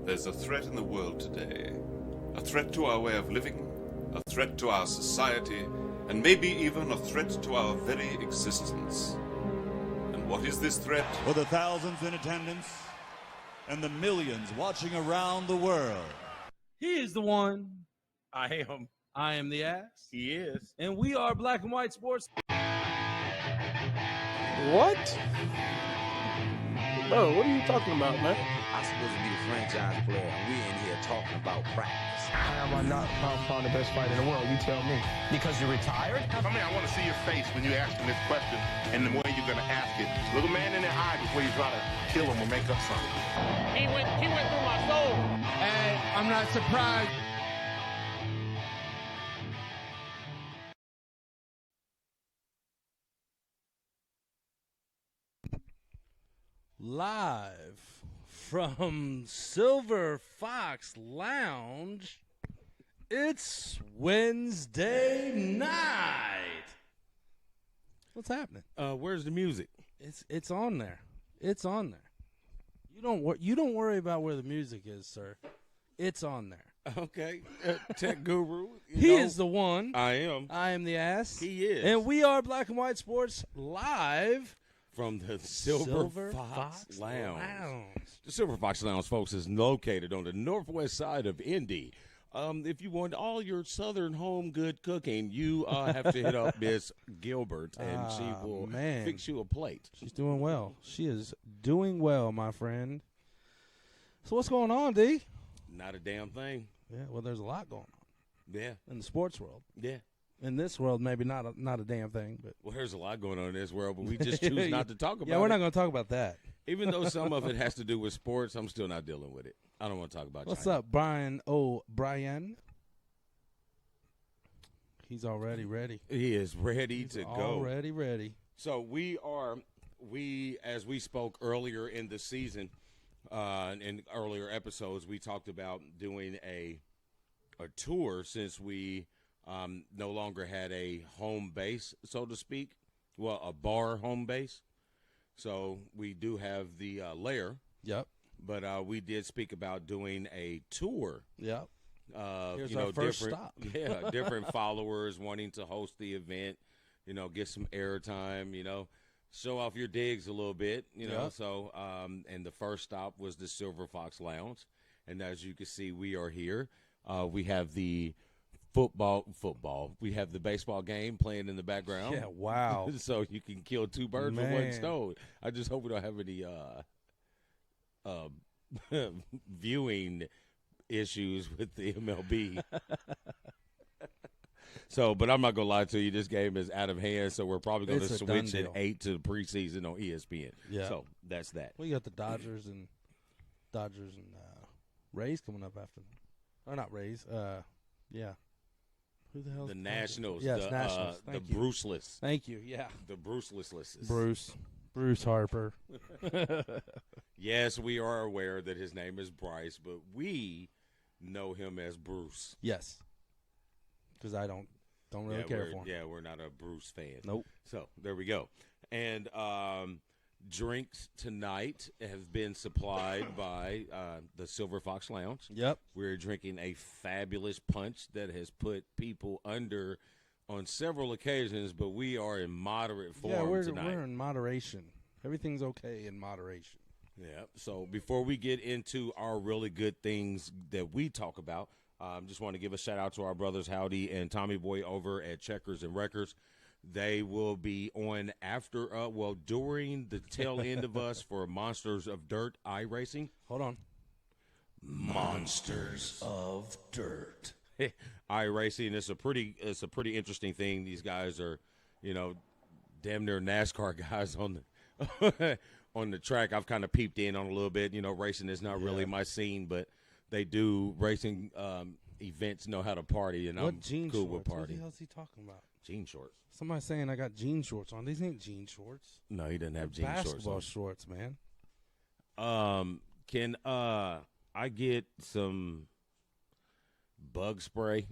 There's a threat in the world today. A threat to our way of living, a threat to our society, and maybe even a threat to our very existence. And what is this threat? For the thousands in attendance and the millions watching around the world. He is the one. I am. I am the ass. He is. And we are Black and White Sports. What? Bro, what are you talking about, man? I'm supposed to be the franchise player, and we in here talking about practice. How am I not pound the best fighter in the world? You tell me. Because you're retired? I mean, I want to see your face when you're asking this question and the way you're going to ask it. Look a man in the eye before you try to kill him or make up something. He went through my soul. And I'm not surprised. Live from Silver Fox Lounge, it's Wednesday night. What's happening? Where's the music? It's on there. It's on there. You don't worry about where the music is, sir. It's on there. Okay. Tech guru. He is the one. I am. I am the ass. He is. And we are Black and White Sports live from the Silver Fox Lounge. The Silver Fox Lounge, folks, is located on the northwest side of Indy. If you want all your southern home good cooking, you have to hit up Miss Gilbert, and she will fix you a plate. She's doing well. She is doing well, my friend. So what's going on, D? Not a damn thing. Yeah, well, there's a lot going on. Yeah. In the sports world. Yeah. In this world, maybe not a damn thing. But well, there's a lot going on in this world, but we just choose not to talk about it. Yeah, we're not going to talk about that. Even though some of it has to do with sports, I'm still not dealing with it. I don't want to talk about What's China. up, Brian? Oh, Brian. He's already ready. He is ready to go. Already ready. So as we spoke earlier in the season, in earlier episodes, we talked about doing a tour since we no longer had a home base, so to speak. Well, a bar home base. So we do have the lair. Yep. But we did speak about doing a tour. Yep. Here's our first different, stop. Yeah, different followers wanting to host the event, get some airtime, show off your digs a little bit, Yep. So, and the first stop was the Silver Fox Lounge. And as you can see, we are here. We have the football. We have the baseball game playing in the background. Yeah, wow. So you can kill two birds with one stone. I just hope we don't have any viewing issues with the MLB. So, but I'm not going to lie to you. This game is out of hand, so we're probably going to switch at 8 to the preseason on ESPN. Yeah. So that's that. We got the Dodgers and Rays coming up after them. Or not Rays. Yeah. Who the hell? The Nationals. Yes, the, Nationals. The Bruceless. Thank you. Yeah. The Bruceless. Bruce Harper. Yes, we are aware that his name is Bryce, but we know him as Bruce. Yes. Because I don't really care for him. Yeah, we're not a Bruce fan. Nope. So there we go. And drinks tonight have been supplied by the Silver Fox Lounge. Yep. We're drinking a fabulous punch that has put people under on several occasions, but we are in moderate form tonight. We're in moderation. Everything's okay in moderation. Yeah. So before we get into our really good things that we talk about, just want to give a shout out to our brothers Howdy and Tommy Boy over at Checkers and Wreckers. They will be on during the tail end of us for Monsters of Dirt iRacing. Hold on. Monsters of Dirt. iRacing is a pretty interesting thing. These guys are, damn near NASCAR guys on the on the track. I've kind of peeped in on a little bit. Racing is not really my scene, but they do racing events, know how to party, and I'm cool with party. What the hell is he talking about? Jean shorts. Somebody's saying I got jean shorts on. These ain't jean shorts. No, he doesn't have jean shorts on. Basketball shorts, man. Can I get some bug spray?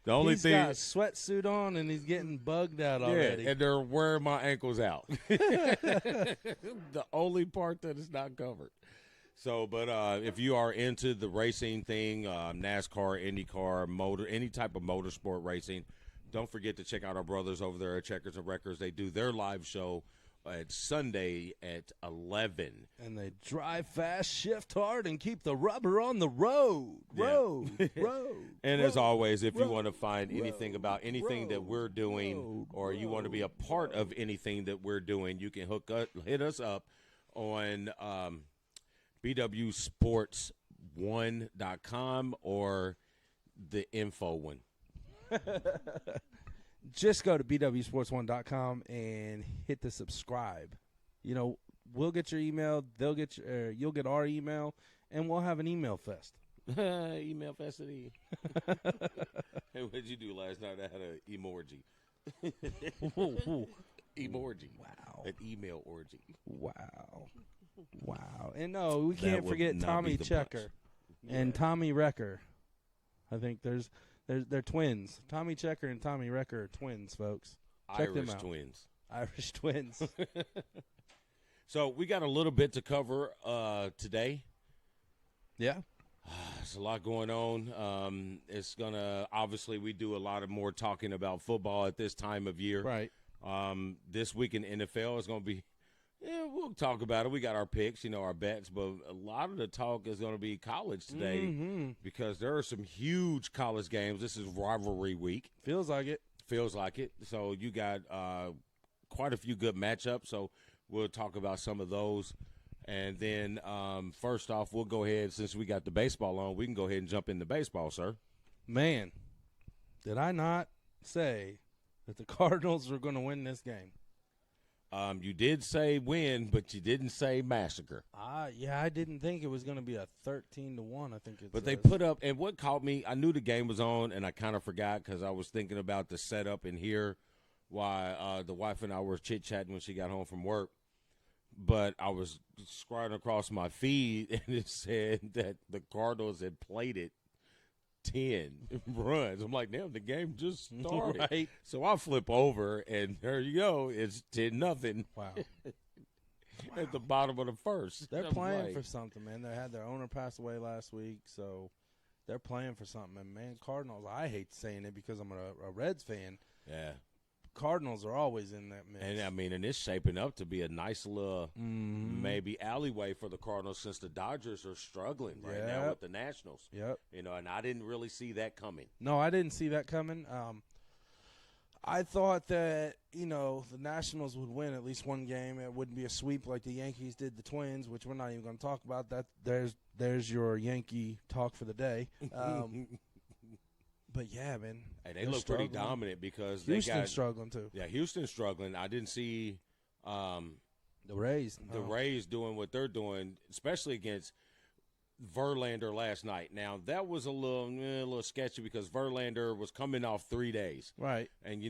The only he's thing, got a sweatsuit on and he's getting bugged out already. Yeah, and they're wearing my ankles out. The only part that is not covered. So, but if you are into the racing thing, NASCAR, IndyCar, motor, any type of motorsport racing, don't forget to check out our brothers over there at Checkers and Wreckers. They do their live show at Sunday at 11. And they drive fast, shift hard, and keep the rubber on the road. And as always, if you want to find anything about anything that we're doing, or you want to be a part of anything that we're doing, you can hit us up on BWSPORTS1.com or the info one. Just go to BWSPORTS1.com and hit the subscribe. You know, we'll get your email. They'll get you'll get our email, and we'll have an email fest. Email festy. Hey, what did you do last night? I had an emoji. Emoji. Wow. An email orgy. Wow. And no, we can't would forget not Tommy be the Checker and Tommy Wrecker. I think they're twins. Tommy Checker and Tommy Wrecker are twins, folks. Check Irish them out. twins. Irish twins. So we got a little bit to cover today. Yeah. There's a lot going on. It's going to – obviously we do a lot of more talking about football at this time of year. Right. This week in NFL is going to be we'll talk about it. We got our picks, our bets, but a lot of the talk is going to be college today because there are some huge college games. This is rivalry week. Feels like it. So you got quite a few good matchups, so we'll talk about some of those. And then first off, we'll go ahead, since we got the baseball on, we can go ahead and jump into baseball, sir. Man, did I not say that the Cardinals were going to win this game? You did say win, but you didn't say massacre. Yeah, I didn't think it was going to be a 13-1. I think it's. But they put up, and what caught me, I knew the game was on, and I kind of forgot because I was thinking about the setup in here while the wife and I were chit-chatting when she got home from work. But I was scrolling across my feed, and it said that the Cardinals had played it 10 runs. I'm like, damn, the game just started. Right. So I flip over, and there you go. It's 10-0. Wow. At the bottom of the first. They're I'm playing like, for something, man. They had their owner pass away last week, so they're playing for something. And, man, Cardinals, I hate saying it because I'm a Reds fan. Yeah. Cardinals are always in that mix. And, and it's shaping up to be a nice little maybe alleyway for the Cardinals since the Dodgers are struggling right now with the Nationals. Yep. And I didn't really see that coming. No, I didn't see that coming. I thought that, the Nationals would win at least one game. It wouldn't be a sweep like the Yankees did the Twins, which we're not even going to talk about. That there's your Yankee talk for the day. But, yeah, man. Hey, they look pretty dominant because Houston's struggling, too. Yeah, Houston's struggling. I didn't see the Rays. The Rays doing what they're doing, especially against Verlander last night. Now, that was a little sketchy because Verlander was coming off 3 days. Right. And,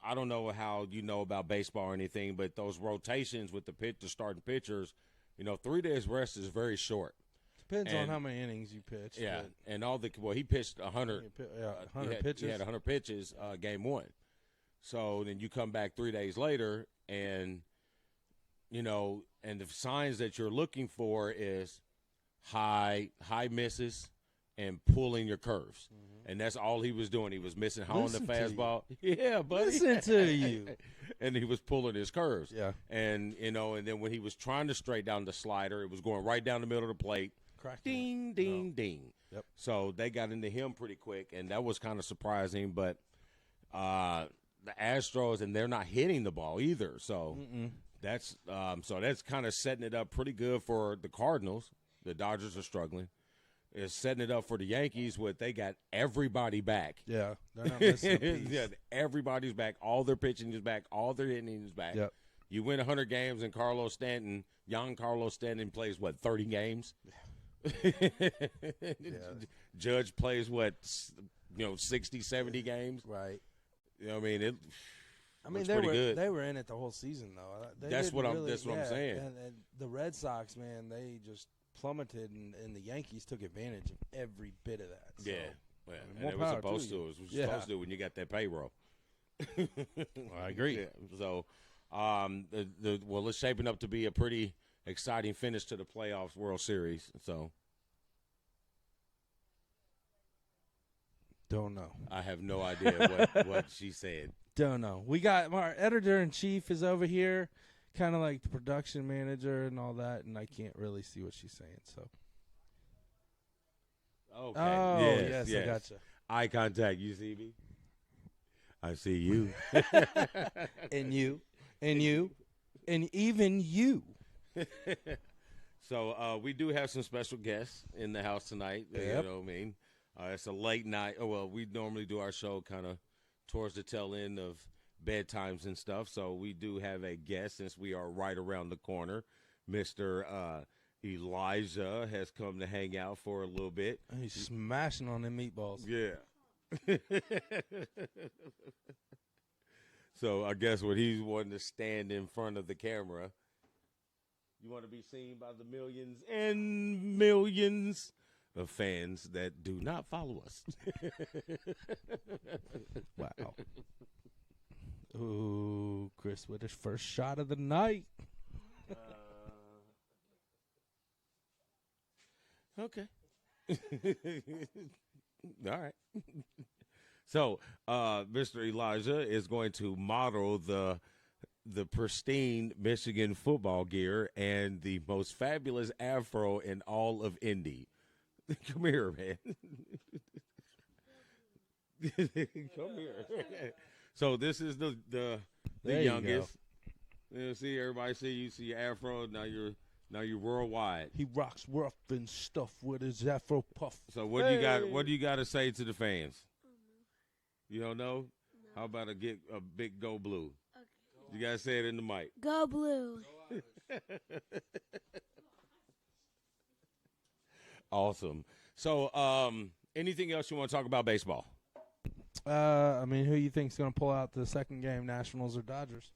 I don't know how you know about baseball or anything, but those rotations with the starting pitchers, 3 days rest is very short. Depends on how many innings you pitch. Yeah, and he pitched 100. 100 pitches. He had 100 pitches game one. So then you come back 3 days later, and and the signs that you're looking for is high misses and pulling your curves, and that's all he was doing. He was missing high on the fastball. Yeah, buddy. Listen to you. And he was pulling his curves. Yeah, and and then when he was trying to straight down the slider, it was going right down the middle of the plate. Ding, ding, ding. Yep. So they got into him pretty quick, and that was kind of surprising. But the Astros, and they're not hitting the ball either. So that's kind of setting it up pretty good for the Cardinals. The Dodgers are struggling. It's setting it up for the Yankees with they got everybody back. Yeah, they're not missing a piece. Yeah, everybody's back. All their pitching is back. All their hitting is back. Yep. You win 100 games, and Giancarlo Stanton plays, 30 games? Judge plays 60, 70 games. Right. It. Pretty good. They were in it the whole season though. That's what I'm saying. And the Red Sox, man, they just plummeted, and the Yankees took advantage of every bit of that. So, and it was supposed to. It was supposed to when you got that payroll. I agree. Yeah. So, it's shaping up to be a pretty exciting finish to the playoffs World Series. So Don't know. I have no idea what she said. Don't know. We got our editor-in-chief is over here, kind of like the production manager and all that, and I can't really see what she's saying. So. Okay. Oh, yes, I gotcha. Eye contact. You see me? I see you. And you. And you. And even you. So we do have some special guests in the house tonight. Yep. You know what I mean? It's a late night. Oh, well, we normally do our show kind of towards the tail end of bedtimes and stuff. So we do have a guest since we are right around the corner. Mr. Elijah has come to hang out for a little bit. He's smashing on them meatballs. Yeah. So I guess what he's wanting to stand in front of the camera. You want to be seen by the millions and millions of fans that do not follow us. Wow. Ooh, Chris with his first shot of the night. Okay. All right. So, Mr. Elijah is going to model the pristine Michigan football gear and the most fabulous afro in all of Indy. Come here, man. Come here. So this is the There you youngest. You see, everybody see you see your afro. Now you're worldwide. He rocks rough and stuff with his afro puff. So what do you got? What do you got to say to the fans? You don't know? No. How about a big go blue? Okay. You gotta say it in the mic. Go blue. Awesome. So, anything else you want to talk about baseball? I mean, who you think's going to pull out the second game, Nationals or Dodgers?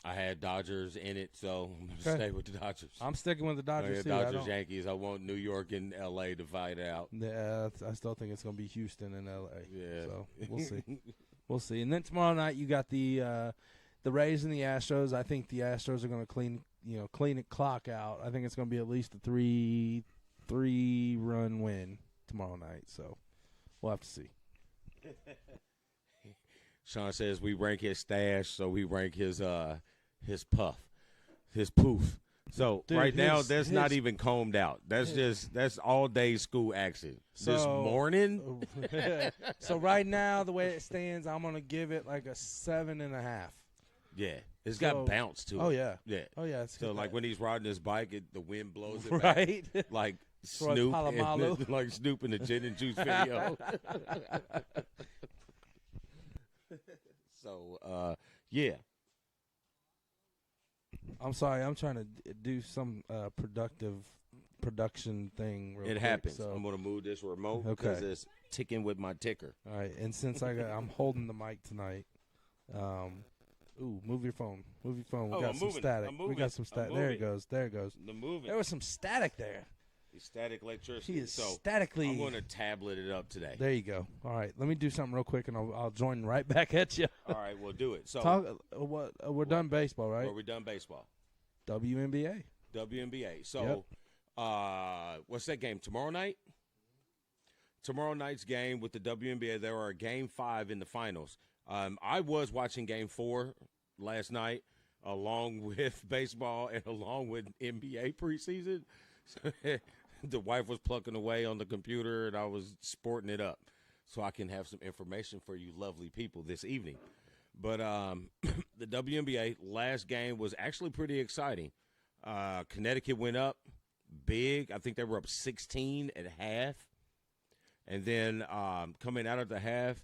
I had Dodgers in it, so I'm going to stay with the Dodgers. I'm sticking with the Dodgers, too. Dodgers, Yankees. I want New York and L.A. to fight out. Yeah, I still think it's going to be Houston and L.A. Yeah. So, we'll see. We'll see. And then tomorrow night, you got the Rays and the Astros. I think the Astros are going to clean the clock out. I think it's going to be at least a three-run win tomorrow night. So, we'll have to see. Sean says we rank his stash, so we rank his puff, his poof. So Dude, right now, that's not even combed out. That's all day school action. This morning. So right now, the way it stands, I'm gonna give it like a 7.5. Yeah, it's got bounce to it. Oh yeah, yeah. Oh yeah. So like when he's riding his bike, the wind blows it right back. Like Snoop, Palomalu. like Snoop in the Gin and Juice video. So yeah. I'm sorry. I'm trying to do some production thing. Real It quick, happens. So. I'm gonna move this remote because it's ticking with my ticker. All right, and since I'm holding the mic tonight, move your phone. Move your phone. We got some static. We got some static. There it goes. There it goes. There was some static there. Static electricity. He is statically. I'm going to tablet it up today. There you go. All right, let me do something real quick, and I'll join right back at you. All right, we'll do it. So we're done baseball, right? We're done baseball. WNBA. So, what's that game tomorrow night? Tomorrow night's game with the WNBA. There are Game 5 in the finals. I was watching Game 4 last night, along with baseball and along with NBA preseason. So, the wife was plucking away on the computer, and I was sporting it up so I can have some information for you lovely people this evening. But the WNBA last game was actually pretty exciting. Connecticut went up big. I think they were up 16 at half. And then coming out of the half,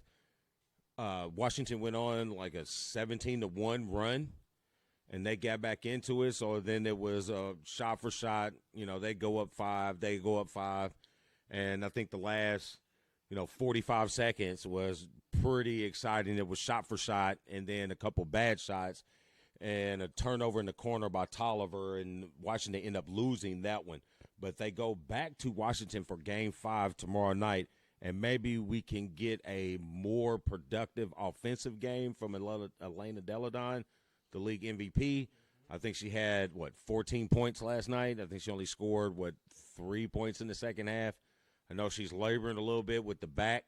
Washington went on like a 17-1 run. And they got back into it, so then it was shot for shot. They go up 5, they go up 5. And I think the last, 45 seconds was pretty exciting. It was shot for shot and then a couple bad shots and a turnover in the corner by Tolliver, and Washington end up losing that one. But they go back to Washington for Game 5 tomorrow night, and maybe we can get a more productive offensive game from Elena Deladon, the league MVP. I think she had, 14 points last night. I think she only scored, 3 points in the second half. I know she's laboring a little bit with the back.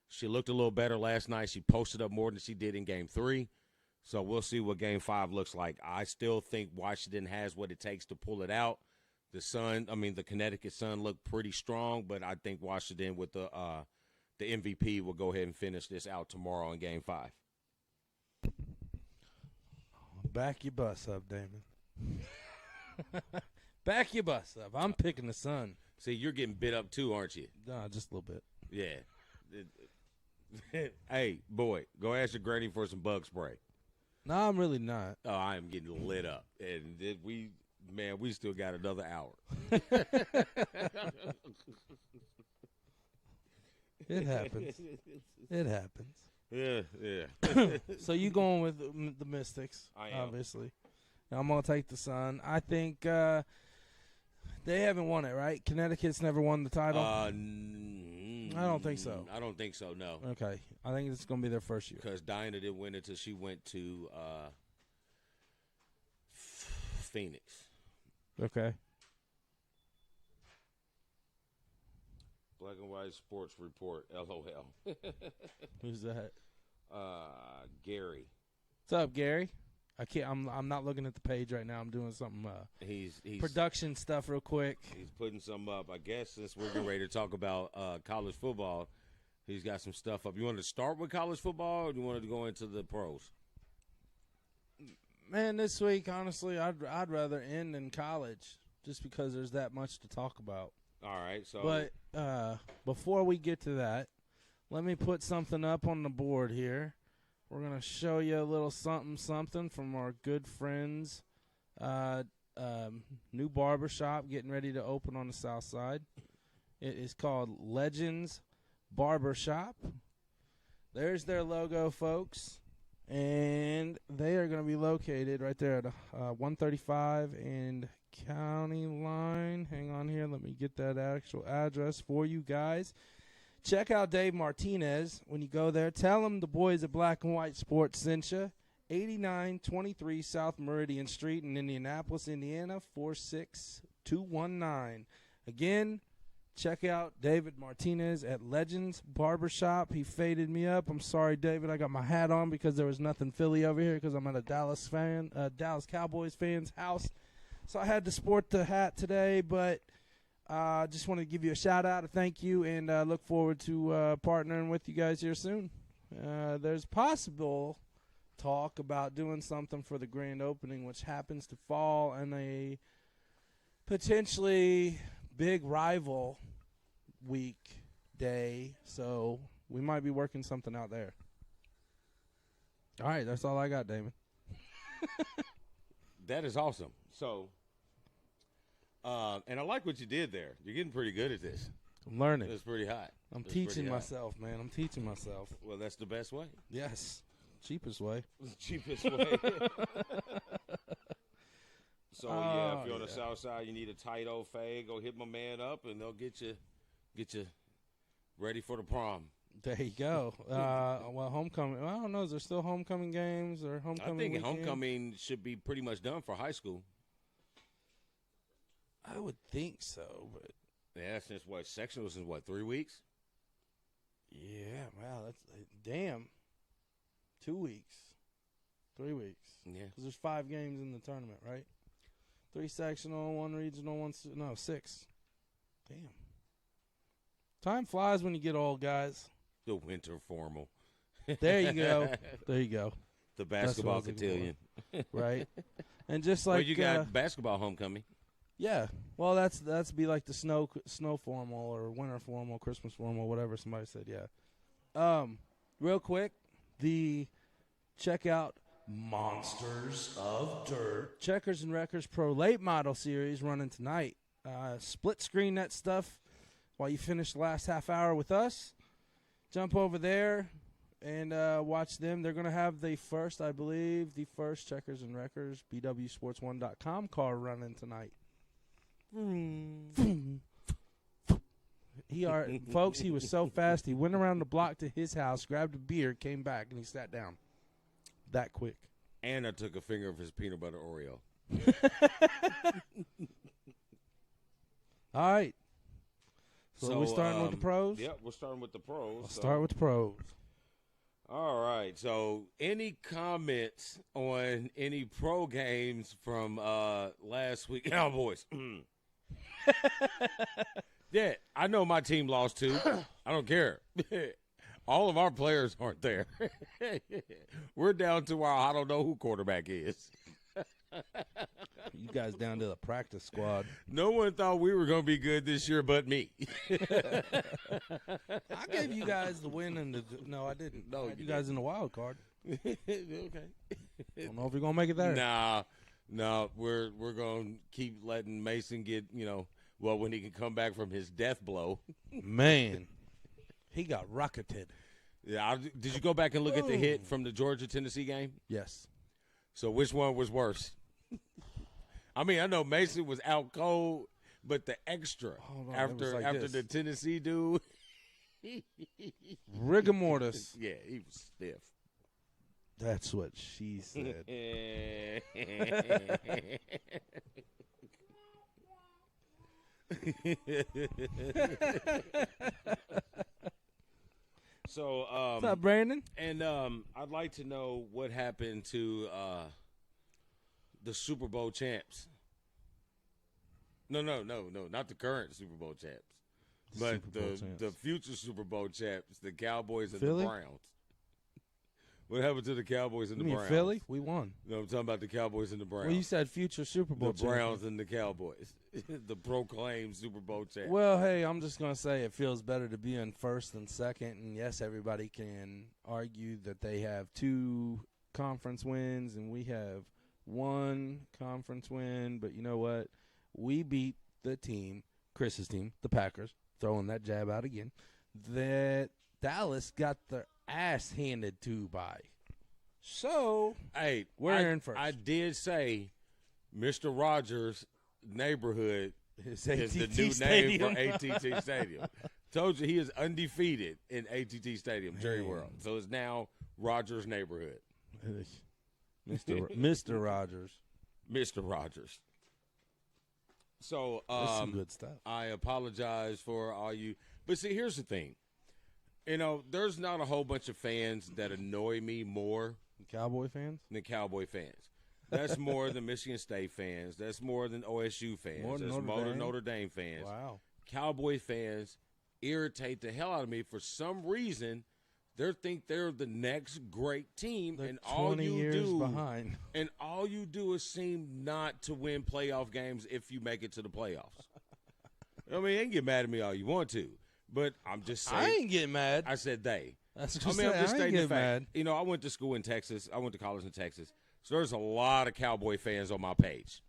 She looked a little better last night. She posted up more than she did in Game 3. So we'll see what Game 5 looks like. I still think Washington has what it takes to pull it out. The Connecticut Sun looked pretty strong, but I think Washington with the MVP will go ahead and finish this out tomorrow in Game 5. Back your bus up, Damon. Back your bus up. I'm picking the Sun. See, you're getting bit up too, aren't you? Nah, just a little bit. Yeah. Hey, boy, go ask your granny for some bug spray. No, I'm really not. Oh, I am getting lit up. And we still got another hour. It happens. It happens. Yeah. So you going with the Mystics, I am. obviously. I'm going to take the Sun. I think they haven't won it, right? Connecticut's never won the title? I don't think so. I don't think so, no. Okay. I think it's going to be their first year. Because Diana didn't win it until she went to Phoenix. Okay. Black and White Sports Report, LOL. Who's that? Gary. What's up, Gary? I'm not looking at the page right now. I'm doing something He's production stuff real quick. He's putting some up. I guess since we're getting ready to talk about college football, he's got some stuff up. You want to start with college football, or do you want to go into the pros? Man, this week, honestly, I'd rather end in college just because there's that much to talk about. All right. So, but before we get to that, let me put something up on the board here. We're going to show you a little something from our good friends. New barbershop getting ready to open on the south side. It is called Legends Barbershop. There's their logo, folks. And they are going to be located right there at 135 and County Line. Hang on here. Let me get that actual address for you guys. Check out Dave Martinez when you go there. Tell him the boys at Black and White Sports sent you. 8923 South Meridian Street in Indianapolis, Indiana, 46219. Again, check out David Martinez at Legends Barbershop. He faded me up. I'm sorry, David. I got my hat on because there was nothing Philly over here because I'm at a Dallas Cowboys fan's house. So I had to sport the hat today, but just wanted to give you a shout-out, a thank you, and look forward to partnering with you guys here soon. There's possible talk about doing something for the grand opening, which happens to fall in a potentially big rival weekday, so we might be working something out there. All right, that's all I got, Damon. That is awesome. So, and I like what you did there. You're getting pretty good at this. I'm learning. It's pretty hot. I'm teaching myself, man. I'm teaching myself. Well, that's the best way. Yes. Cheapest way. Cheapest way. So, if you're on the south side, you need a tight old fade, go hit my man up, and they'll get you ready for the prom. There you go. Well, homecoming. I don't know. Is there still homecoming games or homecoming I think weekend? homecoming should be pretty much done for high school. I would think so, but yeah, since sectionals in 3 weeks? Yeah, wow, that's damn. 2 weeks, 3 weeks. Yeah, because there's 5 games in the tournament, right? 3 sectional, 1 regional, 6. Damn. Time flies when you get old, guys. The winter formal. There you go. There you go. The basketball cotillion. Right. And just like you got basketball homecoming. Yeah. Well, that's be like the snow formal or winter formal, Christmas formal, whatever somebody said. Yeah. Real quick, check out Monsters of Dirt Checkers and Wreckers Pro Late Model Series running tonight. Split screen that stuff while you finish the last half hour with us. Jump over there and watch them. They're going to have the first Checkers and Wreckers BWSPORTS1.com car running tonight. Folks, he was so fast, he went around the block to his house, grabbed a beer, came back, and he sat down. That quick. And I took a finger of his peanut butter Oreo. All right. So we're starting with the pros? Yep, we're starting with the pros. Let's start with the pros. All right. So any comments on any pro games from last week? Cowboys. Yeah, I know my team lost too. I don't care. All of our players aren't there. We're down to our I don't know who quarterback is. You guys down to the practice squad. No one thought we were going to be good this year but me. I gave you guys the win and no, I didn't. No, you guys in the wild card. Okay. Don't know if you're gonna make it there. No, we're going to keep letting Mason get, when he can come back from his death blow. Man, he got rocketed. Yeah, did you go back and look at the hit from the Georgia-Tennessee game? Yes. So which one was worse? I mean, I know Mason was out cold, but the extra after the Tennessee dude. Rigor mortis. Yeah, he was stiff. That's what she said. So, what's up, Brandon? And I'd like to know what happened to the Super Bowl champs. No, not the current Super Bowl champs, but the future Super Bowl champs, the Cowboys and Philly? the Browns. What happened to the Cowboys and the Browns? Philly? We won. No, I'm talking about the Cowboys and the Browns. Well, you said future Super Bowl the Browns and the Cowboys, the proclaimed Super Bowl champs. Well, hey, I'm just going to say it feels better to be in first than second. And, yes, everybody can argue that they have 2 conference wins and we have 1 conference win. But you know what? We beat the team, Chris's team, the Packers, throwing that jab out again, that Dallas got their ass handed to by. So, hey, we're in first. I did say Mr. Rogers' neighborhood is the new Stadium. name for AT&T Stadium. Told you he is undefeated in AT&T Stadium, Jerry World. So it's now Rogers' neighborhood. Mr. Rogers. Mr. Rogers. So That's some good stuff. I apologize for all you. But see, here's the thing. There's not a whole bunch of fans that annoy me more Cowboy fans? than Cowboy fans. That's more than Michigan State fans. That's more than OSU fans. More than That's more than Notre Notre Dame fans. Wow. Cowboy fans irritate the hell out of me for some reason. They think they're the next great team, They're and all 20 you years do behind. And all you do is seem not to win playoff games if you make it to the playoffs. I mean, you can get mad at me all you want to, but I'm just saying. I ain't getting mad. I said they. That's I'm just I ain't stating the getting fact. mad. I went to school in Texas. I went to college in Texas. So there's a lot of Cowboy fans on my page.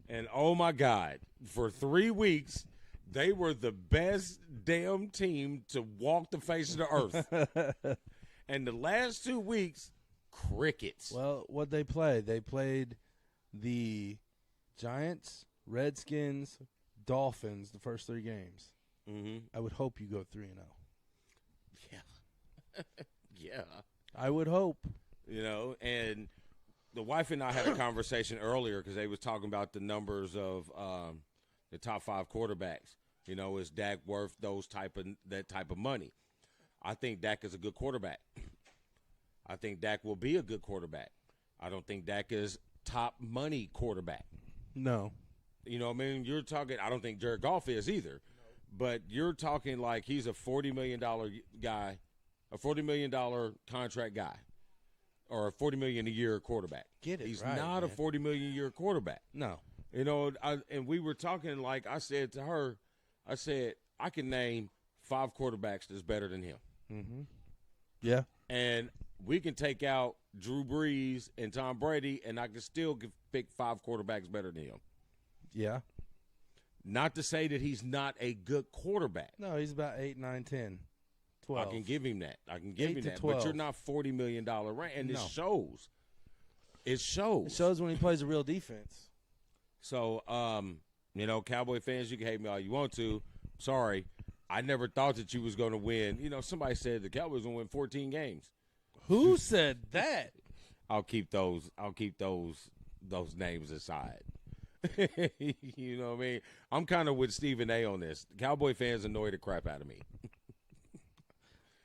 And, oh, my God, for 3 weeks, they were the best damn team to walk the face of the earth. And the last 2 weeks, crickets. Well, what they played? They played the Giants, Redskins, Dolphins the first 3 games. Mm-hmm. I would hope you go 3-0. Yeah. Yeah. I would hope. And the wife and I had a conversation earlier because they was talking about the numbers of the top 5 quarterbacks. Is Dak worth that type of money? I think Dak is a good quarterback. I think Dak will be a good quarterback. I don't think Dak is top money quarterback. No. You're talking – I don't think Jared Goff is either. But you're talking like he's a $40 million guy, a $40 million contract guy, or a $40 million a year quarterback. Get it He's right, not man. a $40 million a year quarterback. No. And we were talking like I said to her, I said, I can name 5 quarterbacks that's better than him. Mm-hmm. Yeah. And we can take out Drew Brees and Tom Brady, and I can still pick 5 quarterbacks better than him. Yeah. Not to say that he's not a good quarterback. No, he's about 8, 9, 10, 12. I can give him that. I can give 8 him to that. 12. But you're not $40 million range, and No. it shows. It shows. It shows when he plays a real defense. So, Cowboy fans, you can hate me all you want to. Sorry. I never thought that you was going to win. Somebody said the Cowboys going to win 14 games. Who said that? I'll keep those names aside. You know what I mean? I'm kind of with Stephen A on this. Cowboy fans annoy the crap out of me.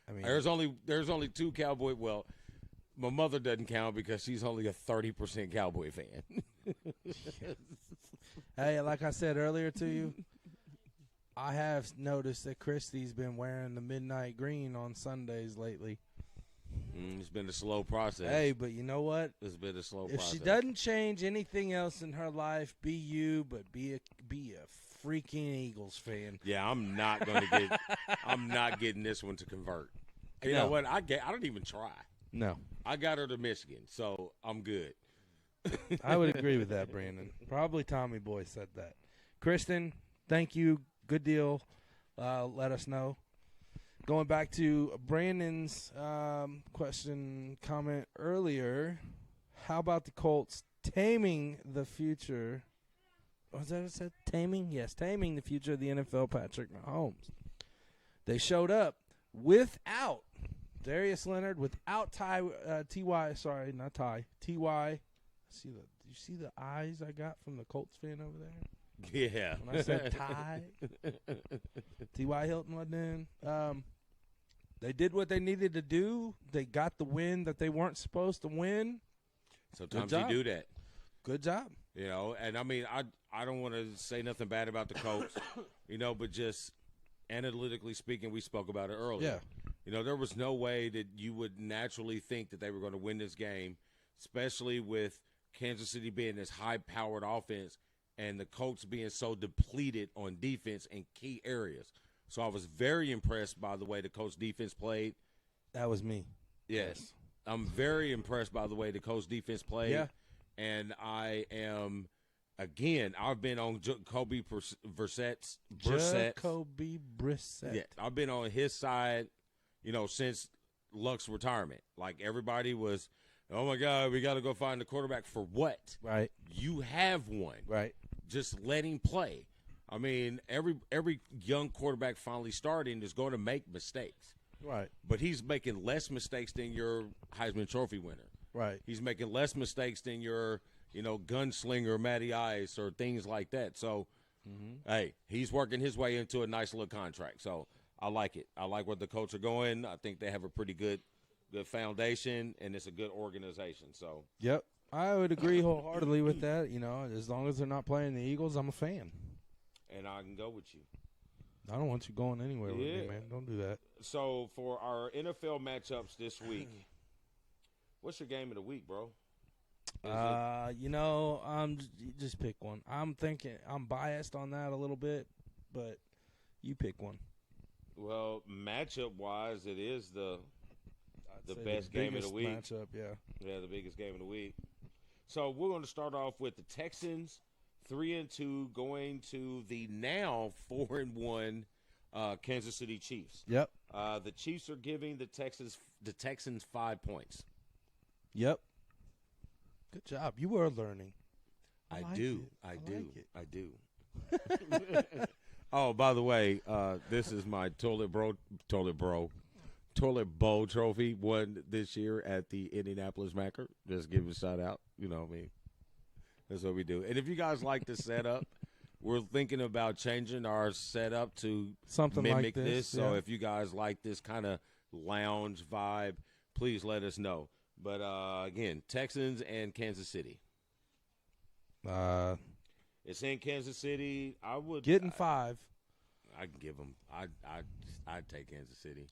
I mean, there's only two Cowboy. Well, my mother doesn't count because she's only a 30% Cowboy fan. Hey, like I said earlier to you, I have noticed that Christy's been wearing the midnight green on Sundays lately. It's been a slow process. Hey, but you know what? It's been a slow If process. she doesn't change anything else in her life, be you, but be a freaking Eagles fan. Yeah, I'm not getting this one to convert. You know what? I don't even try. No. I got her to Michigan, so I'm good. I would agree with that, Brandon. Probably Tommy Boy said that. Kristen, thank you. Good deal. Let us know. Going back to Brandon's comment earlier, how about the Colts taming the future? Was that what it said? Taming? Yes, taming the future of the NFL, Patrick Mahomes. They showed up without Darius Leonard, without T.Y. Sorry, not Ty. T.Y. Do you see the eyes I got from the Colts fan over there? Yeah. When I said Ty. T.Y. Hilton wasn't in. They did what they needed to do. They got the win that they weren't supposed to win. Sometimes you do that. Good job. You know, and I mean, I don't want to say nothing bad about the Colts, you know, but just analytically speaking, we spoke about it earlier. Yeah. You know, there was no way that you would naturally think that they were going to win this game, especially with Kansas City being this high-powered offense and the Colts being so depleted on defense in key areas. So I was very impressed by the way the Colts defense played. That was me. Yes. I'm very impressed by the way the Colts defense played. Yeah. And I am, again, I've been on Jacoby Brissett. Jacoby Brissett. Yeah, I've been on his side, you know, since Luck's retirement. Like, everybody was, oh, my God, we got to go find the quarterback for what? Right. You have one. Right. Just let him play. I mean, every young quarterback finally starting is going to make mistakes. Right. But he's making less mistakes than your Heisman Trophy winner. Right. He's making less mistakes than your, you know, gunslinger Matty Ice or things like that. So, hey, he's working his way into a nice little contract. So I like it. I like where the Colts are going. I think they have a pretty good foundation, and it's a good organization. So. Yep. I would agree wholeheartedly with that. You know, as long as they're not playing the Eagles, I'm a fan. And I can go with you. I don't want you going anywhere with me, man. Don't do that. So for our NFL matchups this week, what's your game of the week, bro? You know, just pick one. I'm biased on that a little bit, but you pick one. Well, matchup-wise, it is the best game of the week. Matchup, yeah. Yeah, the biggest game of the week. So we're going to start off with the Texans, 3-2, going to the now 4-1 Kansas City Chiefs. Yep. The Chiefs are giving the Texans 5 points. Yep. Good job. You were learning. I like do. it. I do. Oh, by the way, this is my toilet bowl trophy won this year at the Indianapolis Macker. Just give it a shout out. You know what I mean? That's what we do. And if you guys like the setup, we're thinking about changing our setup to something mimic like this. So if you guys like this kind of lounge vibe, please let us know. But, again, Texans and Kansas City. It's in Kansas City. I would getting 5. I can give them. I'd take Kansas City.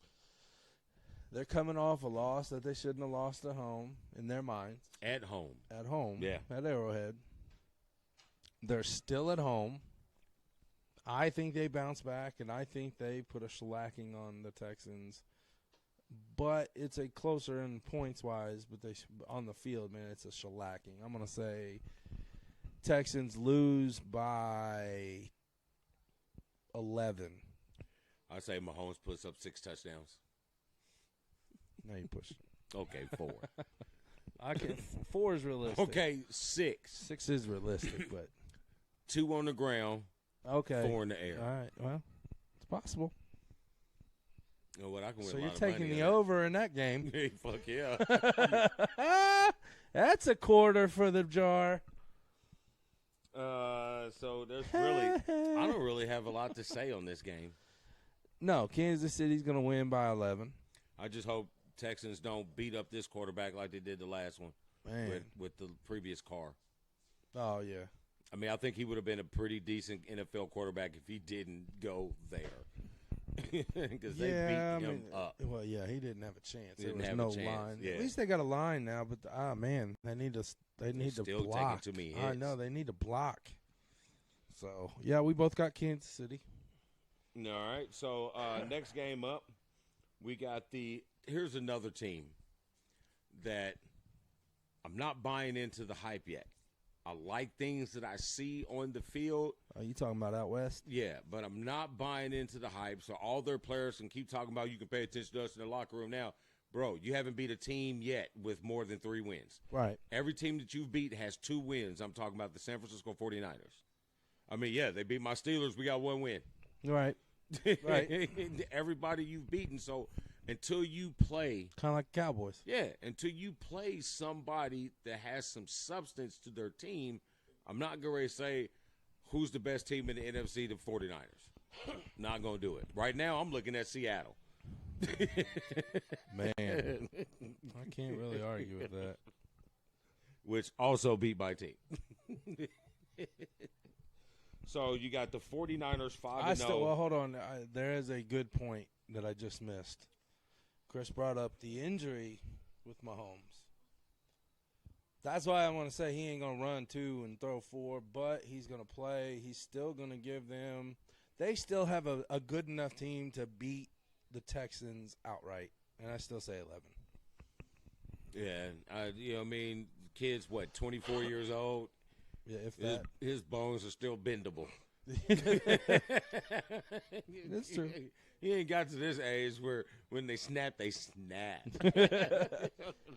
They're coming off a loss that they shouldn't have lost at home in their minds. At home. At home. Yeah. At Arrowhead. They're still at home. I think they bounce back, and I think they put a shellacking on the Texans. But it's a closer in points-wise, but on the field, man, it's a shellacking. I'm going to say Texans lose by 11. I say Mahomes puts up 6 touchdowns. Now you push. Okay, 4. I can. 4 is realistic. Okay, 6. 6 is realistic, but 2 on the ground. Okay. 4 in the air. All right. Well, it's possible. You know what? I can win So a you're lot of taking money the on that. over in that game. Fuck yeah. That's a quarter for the jar. So there's really, I don't really have a lot to say on this game. No, Kansas City's going to win by 11. I just hope Texans don't beat up this quarterback like they did the last one with the previous car. Oh, yeah. I mean, I think he would have been a pretty decent NFL quarterback if he didn't go there. Because they beat him up. Well, yeah, he didn't have a chance. There Didn't was have no a chance, line. yeah. At least they got a line now, but man, they need to still block. taking too many I hits. know they need to block. So yeah, we both got Kansas City. All right. So next game up, we got here's another team that I'm not buying into the hype yet. I like things that I see on the field. Are you talking about out west? Yeah, but I'm not buying into the hype. So all their players can keep talking about you can pay attention to us in the locker room now. Bro, you haven't beat a team yet with more than 3 wins. Right. Every team that you've beat has 2 wins. I'm talking about the San Francisco 49ers. I mean, yeah, they beat my Steelers. We got 1 win. Right. Right. Everybody you've beaten. So until you play – kind of like Cowboys. yeah, until you play somebody that has some substance to their team, I'm not going to say who's the best team in the NFC, the 49ers. Not going to do it. Right now, I'm looking at Seattle. Man, I can't really argue with that. Which also beat my team. So you got the 49ers 5-0. Well, hold on. There is a good point that I just missed. Chris brought up the injury with Mahomes. That's why I want to say he ain't going to run 2 and throw 4, but he's going to play. He's still going to give them – they still have a good enough team to beat the Texans outright, and I still say 11. Yeah, I mean, kid's, 24 years old? Yeah, if that. His bones are still bendable. That's true. He ain't got to this age where when they snap, they snap.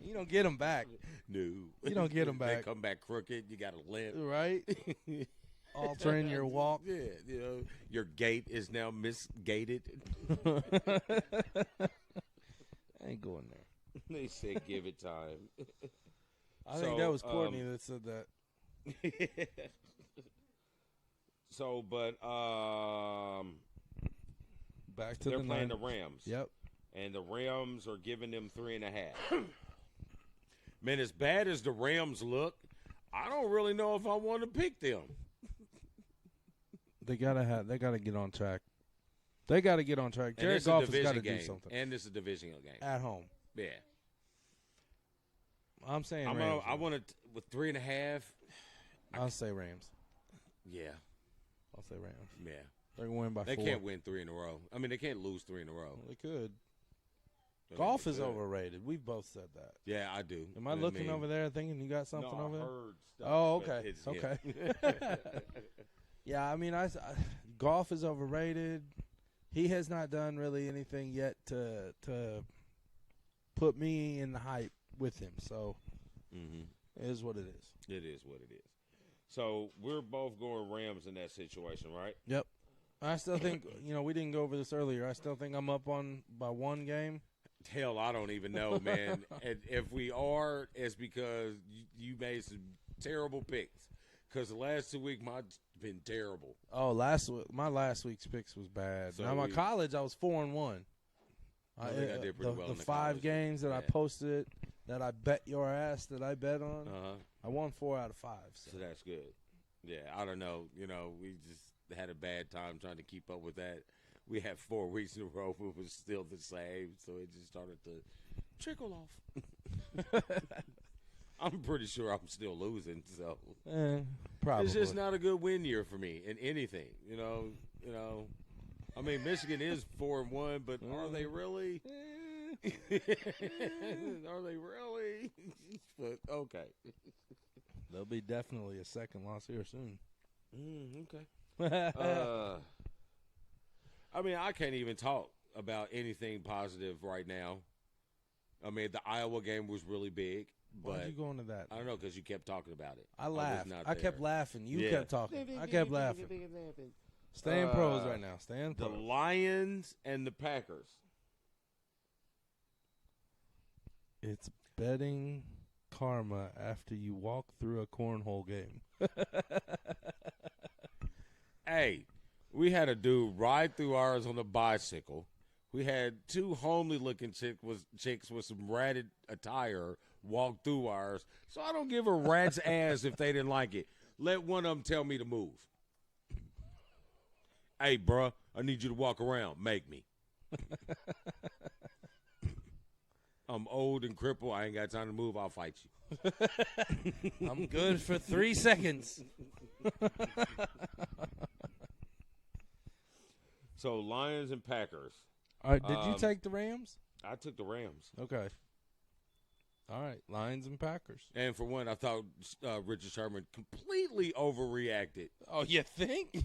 You don't get them back. No. You don't get them back. They come back crooked. You got to limp. Right? Altering your walk. Yeah, your gait is now misgated. I ain't going there. They said give it time. I think that was Courtney that said that. So, but back to they're the playing Niners. the Rams. Yep. And the Rams are giving them 3.5. Man, as bad as the Rams look, I don't really know if I want to pick them. They gotta get on track. They gotta get on track. Jared Goff has got to do something. And it's a divisional game At home. Yeah. I'm saying Rams. I want to with 3.5. I'll say Rams. Yeah. I'll say Rams. Yeah. They're going to win by 4. They can't win 3 in a row. I mean, they can't lose 3 in a row. Well, they could. Golf is overrated. We've both said that. Yeah, I do. Am I looking over there thinking you got something over there? Heard stuff, oh, but okay. it's Okay. Yeah, I mean, Golf is overrated. He has not done really anything yet to put me in the hype with him. So it is what it is. It is what it is. So we're both going Rams in that situation, right? Yep. I still think, we didn't go over this earlier. I still think I'm up by 1 game. Hell, I don't even know, man. And if we are, it's because you made some terrible picks. Because the last 2 weeks, mine's been terrible. Oh, my last week's picks was bad. So now, my college, I was 4-1. I think I did pretty well in the the 5 college. games that I Yeah. posted, that I bet your ass that I bet on, I won 4 out of 5. So that's good. Yeah, I don't know. We just had a bad time trying to keep up with that. We had 4 weeks in a row, but it was still the same, so it just started to trickle off. I'm pretty sure I'm still losing, so probably. it's just not a good win year for me in anything. I mean, Michigan is 4-1, but are they really? Are they really? But okay. There'll be definitely a second loss here soon. Okay. I mean, I can't even talk about anything positive right now. I mean, the Iowa game was really big. Why But are you going to that? I don't know because you kept talking about it. I laughed. was not I kept there. laughing. You Yeah. kept talking. I kept laughing. Stay in pros right now. Stay in The pros. Lions and the Packers. It's betting karma after you walk through a cornhole game. Hey, we had a dude ride through ours on a bicycle. We had two homely-looking chicks with some ratted attire walk through ours. So I don't give a rat's ass if they didn't like it. Let one of them tell me to move. Hey, bruh, I need you to walk around. Make me. I'm old and crippled. I ain't got time to move. I'll fight you. I'm good for 3 seconds. So, Lions and Packers. All right, did you take the Rams? I took the Rams. Okay. All right, Lions and Packers. And for one, I thought Richard Sherman completely overreacted. Oh, you think?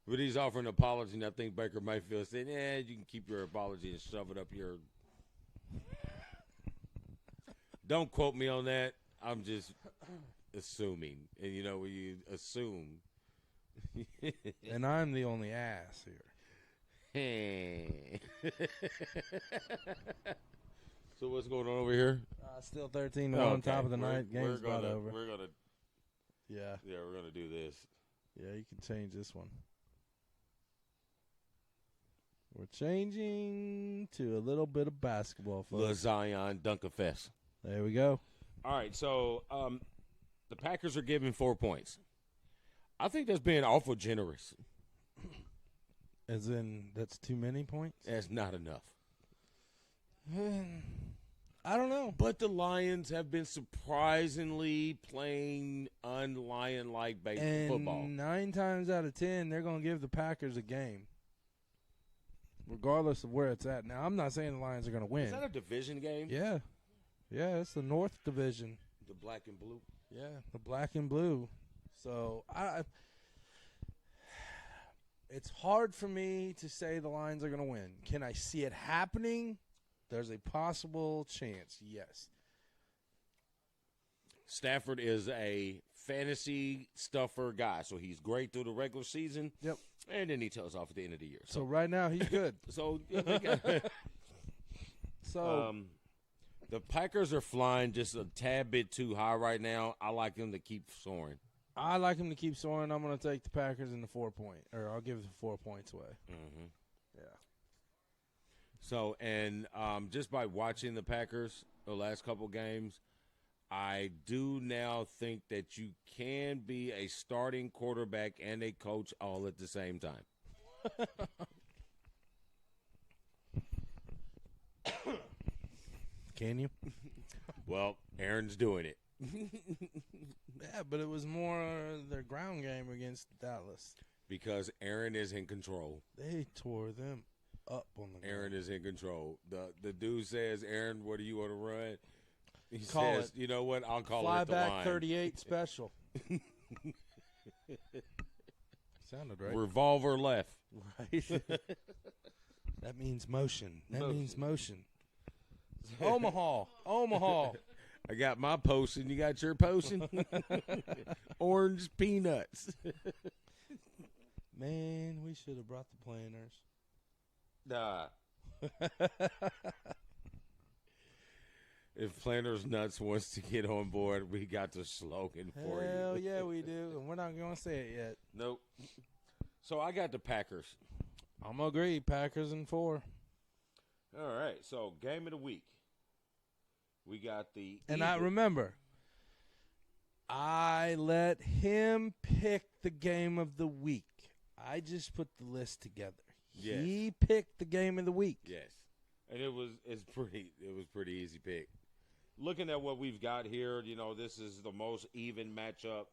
But he's offering an apology, and I think Baker Mayfield said, you can keep your apology and shove it up your – Don't quote me on that. I'm just assuming. And, you know, when you assume. And I'm the only ass here. So what's going on over here? Still 13-1 top of the night. Game's about over. We're going to – Yeah, we're going to do this. Yeah, you can change this one. We're changing to a little bit of basketball, folks. The Zion Dunkafest. There we go. All right, so the Packers are giving 4 points. I think that's being awful generous. As in, that's too many points? That's not enough. I don't know. But the Lions have been surprisingly playing un-lion-like football. 9 times out of 10, they're going to give the Packers a game, regardless of where it's at. Now, I'm not saying the Lions are going to win. Is that a division game? Yeah. Yeah, it's the North Division. The black and blue? Yeah, the black and blue. So, it's hard for me to say the Lions are going to win. Can I see it happening? There's a possible chance, yes. Stafford is a fantasy stuffer guy, so he's great through the regular season. Yep. And then he tells off at the end of the year. So right now, he's good. So, the Packers are flying just a tad bit too high right now. I like them to keep soaring. I like him to keep soaring. I'm going to take the Packers in the 4 point, or I'll give the 4 points away. Mm-hmm. Yeah. So, and just by watching the Packers the last couple games, I do now think that you can be a starting quarterback and a coach all at the same time. Can you? Well, Aaron's doing it. Yeah, but it was more their ground game against Dallas. Because Aaron is in control. They tore them up on the ground. Aaron is in control. The dude says, Aaron, what do you want to run? He Call says, it. You know what? I'll call Fly it the back line. 38 special. Sounded right. Revolver left. Right. That means motion. That means motion. Omaha. I got my potion. You got your potion? Orange peanuts. Man, we should have brought the planners. Nah. If Planners Nuts wants to get on board, we got the slogan for you. Hell yeah, we do. And we're not going to say it yet. Nope. So I got the Packers. I'm going to agree. Packers in 4. All right. So game of the week. We got the And I remember, I let him pick the game of the week. I just put the list together. Yes. He picked the game of the week. Yes. And it was pretty easy pick. Looking at what we've got here, you know, this is the most even matchup,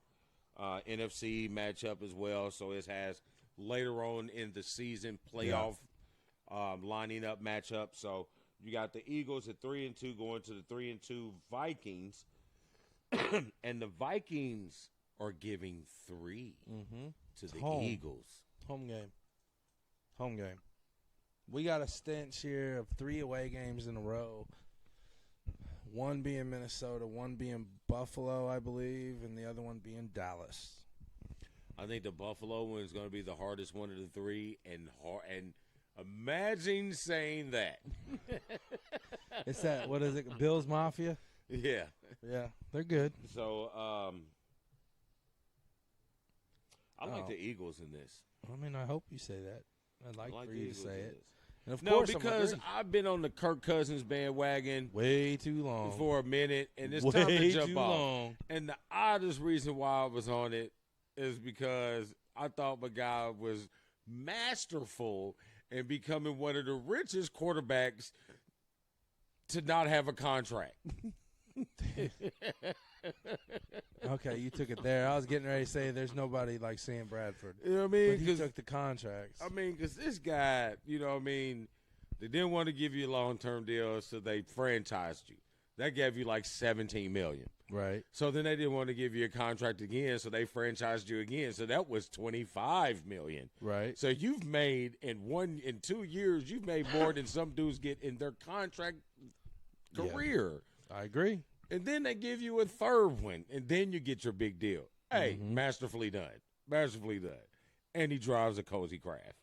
NFC matchup as well. So it has later on in the season playoff lining up matchup. So you got the Eagles at 3-2 going to the 3-2 Vikings, and the Vikings are giving 3 to the Eagles. Home game. We got a stench here of 3 away games in a row. One being Minnesota, one being Buffalo, I believe, and the other one being Dallas. I think the Buffalo one is going to be the hardest one of the 3, and Imagine saying that. It's that, what is it, Bills Mafia? Yeah. Yeah, they're good. So, I like the Eagles in this. I mean, I hope you say that. I'd like for you to say it. And of No, course, because I'm I've been on the Kirk Cousins bandwagon way too long for a minute, and it's way time to jump too off. long. And the oddest reason why I was on it is because I thought my guy was masterful in becoming one of the richest quarterbacks to not have a contract. Okay, you took it there. I was getting ready to say there's nobody like Sam Bradford. You know what I mean? But he took the contracts. I mean, because this guy, you know what I mean, they didn't want to give you a long-term deal, so they franchised you. That gave you like $17 million. Right. So then they didn't want to give you a contract again, so they franchised you again. So that was $25 million. Right. So you've made in 2 years, you've made more than some dudes get in their contract career. I agree. And then they give you a third one, and then you get your big deal. Hey, masterfully done. Masterfully done. And he drives a Cozy Craft.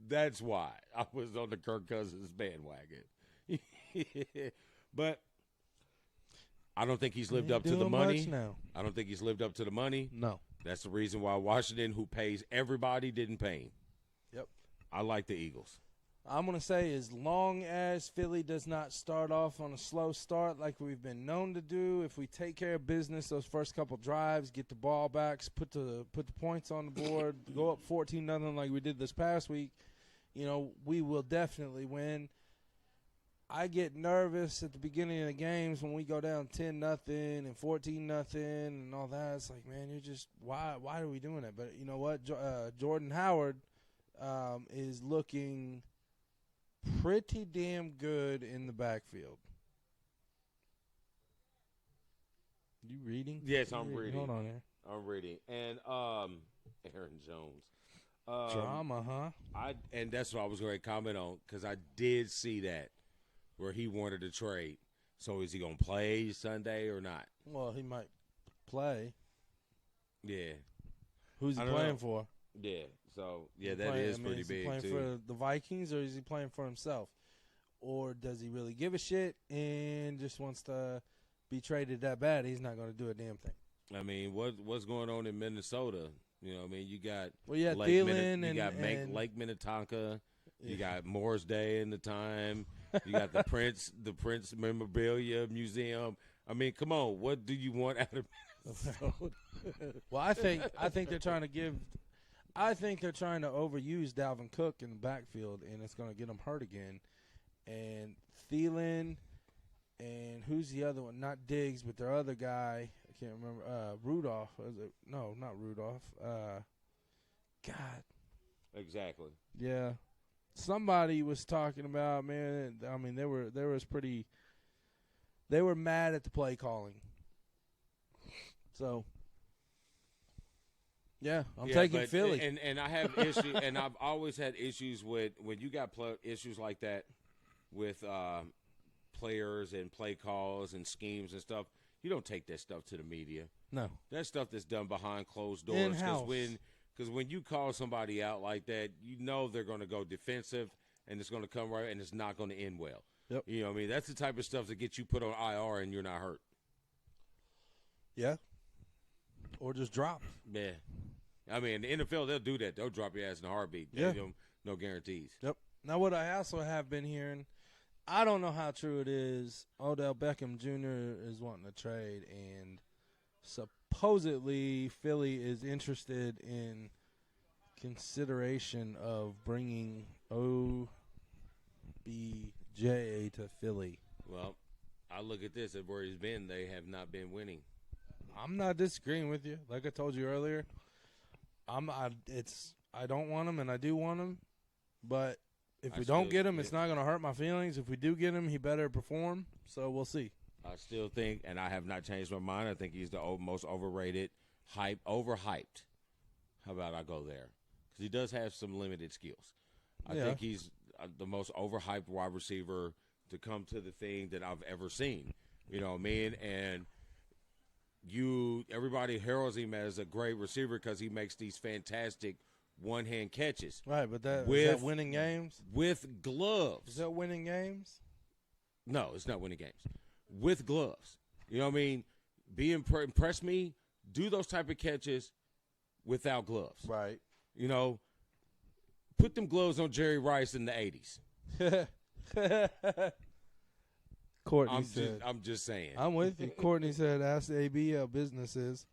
That's why I was on the Kirk Cousins bandwagon. But I don't think he's lived up to the money. Now. I don't think he's lived up to the money. No. That's the reason why Washington, who pays everybody, didn't pay him. Yep. I like the Eagles. I'm going to say as long as Philly does not start off on a slow start like we've been known to do, if we take care of business those first couple drives, get the ball back, put the points on the board, go up 14-0 like we did this past week, you know, we will definitely win. I get nervous at the beginning of the games when we go down 10-0 and 14-0 and all that. It's like, man, you're just why are we doing that? But you know what? Jordan Howard is looking pretty damn good in the backfield. You reading? Yes, I'm reading. Hold on here. I'm reading. And Aaron Jones. Drama, huh? And that's what I was going to comment on, because I did see that where he wanted to trade. So is he going to play Sunday or not? Well, he might play. Yeah. Who's he playing for? Yeah. So, yeah, that is pretty big, too. Is he playing for the Vikings, or is he playing for himself? Or does he really give a shit and just wants to be traded that bad? He's not going to do a damn thing. I mean, what's going on in Minnesota? You know what I mean? You got Lake Minnetonka. Yeah. You got Morris Day in the time. You got the Prince Memorabilia Museum. I mean, come on. What do you want out of Minnesota? Well, I think they're trying to give – I think they're trying to overuse Dalvin Cook in the backfield, and it's going to get him hurt again. And Thielen and who's the other one? Not Diggs, but their other guy. I can't remember. Rudolph. No, not Rudolph. God. Exactly. Yeah. Somebody was talking about, man, I mean, they were mad at the play calling. So, yeah, I'm taking Philly. And I have issues, and I've always had issues with when you got issues like that with players and play calls and schemes and stuff. You don't take that stuff to the media. No. That stuff that's done behind closed doors. In-house. Because when you call somebody out like that, you know they're going to go defensive, and it's going to come right, and it's not going to end well. Yep. You know what I mean? That's the type of stuff that gets you put on IR and you're not hurt. Yeah. Or just drop. Yeah. I mean, the NFL, they'll do that. They'll drop your ass in a heartbeat. Yeah. No guarantees. Yep. Now, what I also have been hearing, I don't know how true it is, Odell Beckham Jr. is wanting to trade, and supposedly Philly is interested in consideration of bringing OBJ to Philly. Well, I look at this, at where he's been, they have not been winning. I'm not disagreeing with you. Like I told you earlier, I don't want him, and I do want him, but if we don't get him, it's not going to hurt my feelings. If we do get him, he better perform, so we'll see. I still think, and I have not changed my mind, I think he's the most overrated, overhyped. How about I go there? Because he does have some limited skills. I think he's the most overhyped wide receiver to come to the thing that I've ever seen. You know what I mean? And everybody heralds him as a great receiver because he makes these fantastic one-hand catches. Right, but is with that winning games? With gloves. Is that winning games? No, it's not winning games. With gloves. You know what I mean? Impress me. Do those type of catches without gloves. Right. You know, put them gloves on Jerry Rice in the 80s. Courtney said. I'm just saying. I'm with you. Courtney said, ask AB how business is.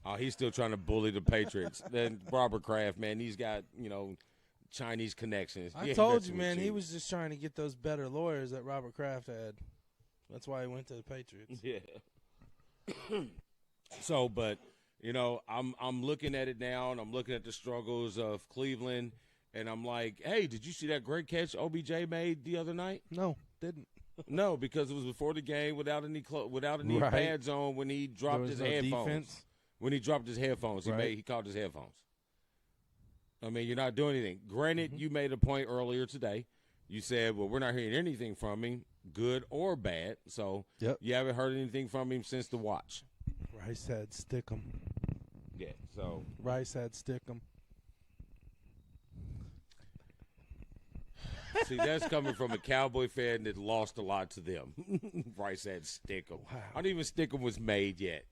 Oh, he's still trying to bully the Patriots. Then Robert Kraft, man, he's got, Chinese connections. I told you, man, he was just trying to get those better lawyers that Robert Kraft had. That's why he went to the Patriots. Yeah. So, but, I'm looking at it now, and I'm looking at the struggles of Cleveland, and I'm like, hey, did you see that great catch OBJ made the other night? No, didn't. No, because it was before the game without any right. pads on when he dropped his headphones. Defense. When he dropped his headphones, Right. he caught his headphones. I mean, you're not doing anything. Granted, you made a point earlier today. You said, well, we're not hearing anything from him, good or bad. So you haven't heard anything from him since the watch. Rice said, stick 'em. Yeah, so. Rice said, stick 'em. See, that's coming from a Cowboy fan that lost a lot to them. Rice said, stick 'em. Wow. I don't even stick 'em was made yet.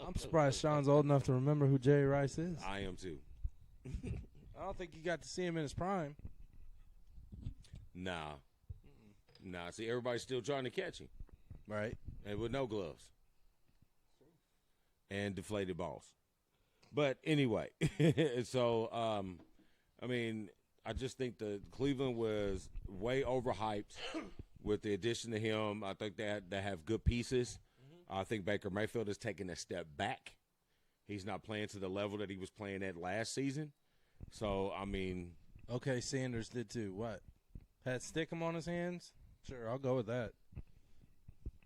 I'm surprised Sean's old enough to remember who Jerry Rice is. I am too. I don't think you got to see him in his prime. Nah. See, everybody's still trying to catch him. Right. And with no gloves. And deflated balls. But anyway, so, I mean, I just think the Cleveland was way overhyped with the addition to him. I think they have good pieces. I think Baker Mayfield has taken a step back. He's not playing to the level that he was playing at last season. So, I mean. Okay, Sanders did too. What? Had Stickum on his hands? Sure, I'll go with that.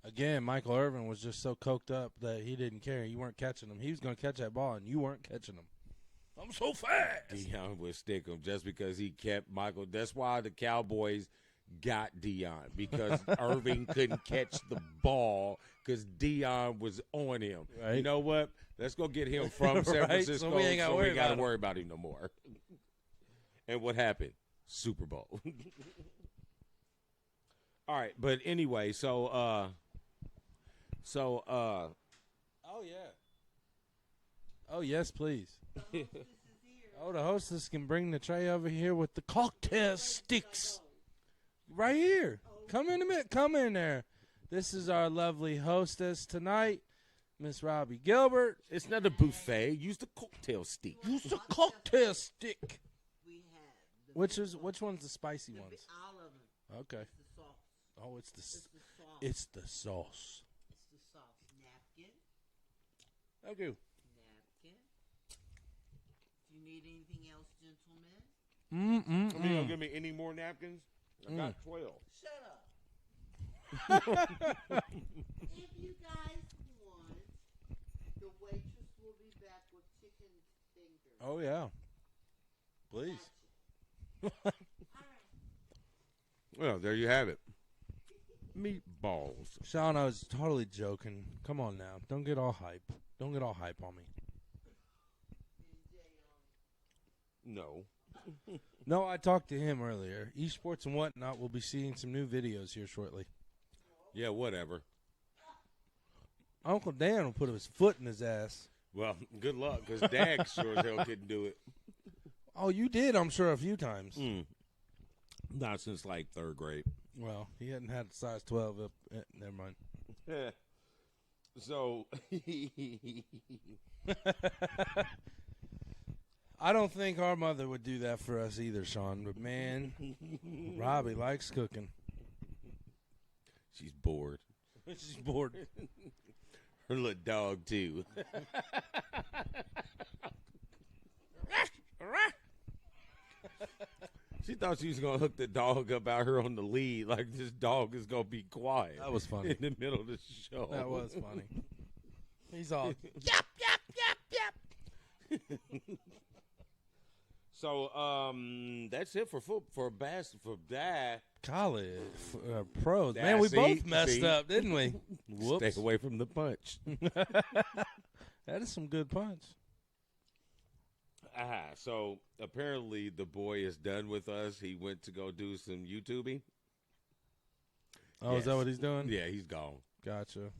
Again, Michael Irvin was just so coked up that he didn't care. You weren't catching him. He was going to catch that ball, and you weren't catching him. I'm so fast. Deion would stick him just because he kept Michael. That's why the Cowboys got Deion, because Irving couldn't catch the ball because Deion was on him. Right. You know what? Let's go get him from San Right, Francisco so we ain't gotta worry about him no more. And what happened? Super Bowl. All right, but anyway, so oh yeah. Oh yes, please. Oh, the hostess can bring the tray over here with the cocktail sticks. Right here. Come in a minute. Come in there. This is our lovely hostess tonight, Miss Robbie Gilbert. It's not a buffet. Use the cocktail stick. Use the cocktail stick. Which one's the spicy ones? All of them. Okay. It's the sauce. Oh, it's the sauce. It's the sauce. It's the sauce. Napkin. Thank you. Napkin. Do you need anything else, gentlemen? You gonna give me any more napkins? I got 12. Shut up. If you guys want, the waitress will be back with chicken fingers. Oh yeah. Please. Well, there you have it. Meatballs. Sean, I was totally joking. Come on now. Don't get all hype. Don't get all hype on me. No. No, I talked to him earlier. Esports and whatnot will be seeing some new videos here shortly. Yeah, whatever. Uncle Dan will put his foot in his ass. Well, good luck, because Dag sure as hell couldn't do it. Oh, you did, I'm sure, a few times. Not since, like, 3rd grade. Well, he hadn't had a size 12 up. Never mind. So. I don't think our mother would do that for us either, Sean. But, man, Robbie likes cooking. She's bored. She's bored. Her little dog, too. She thought she was going to hook the dog up out here on the lead, like this dog is going to be quiet. That was funny. In the middle of the show. That was funny. He's all, yap, yap, yap, yap. So, that's it for that. College pros. Yeah, Man, we see, both messed see. up, didn't we? Whoops. Stay away from the punch. That is some good punch. So apparently the boy is done with us. He went to go do some YouTubing. Oh, is that what he's doing? Yeah, he's gone. Gotcha.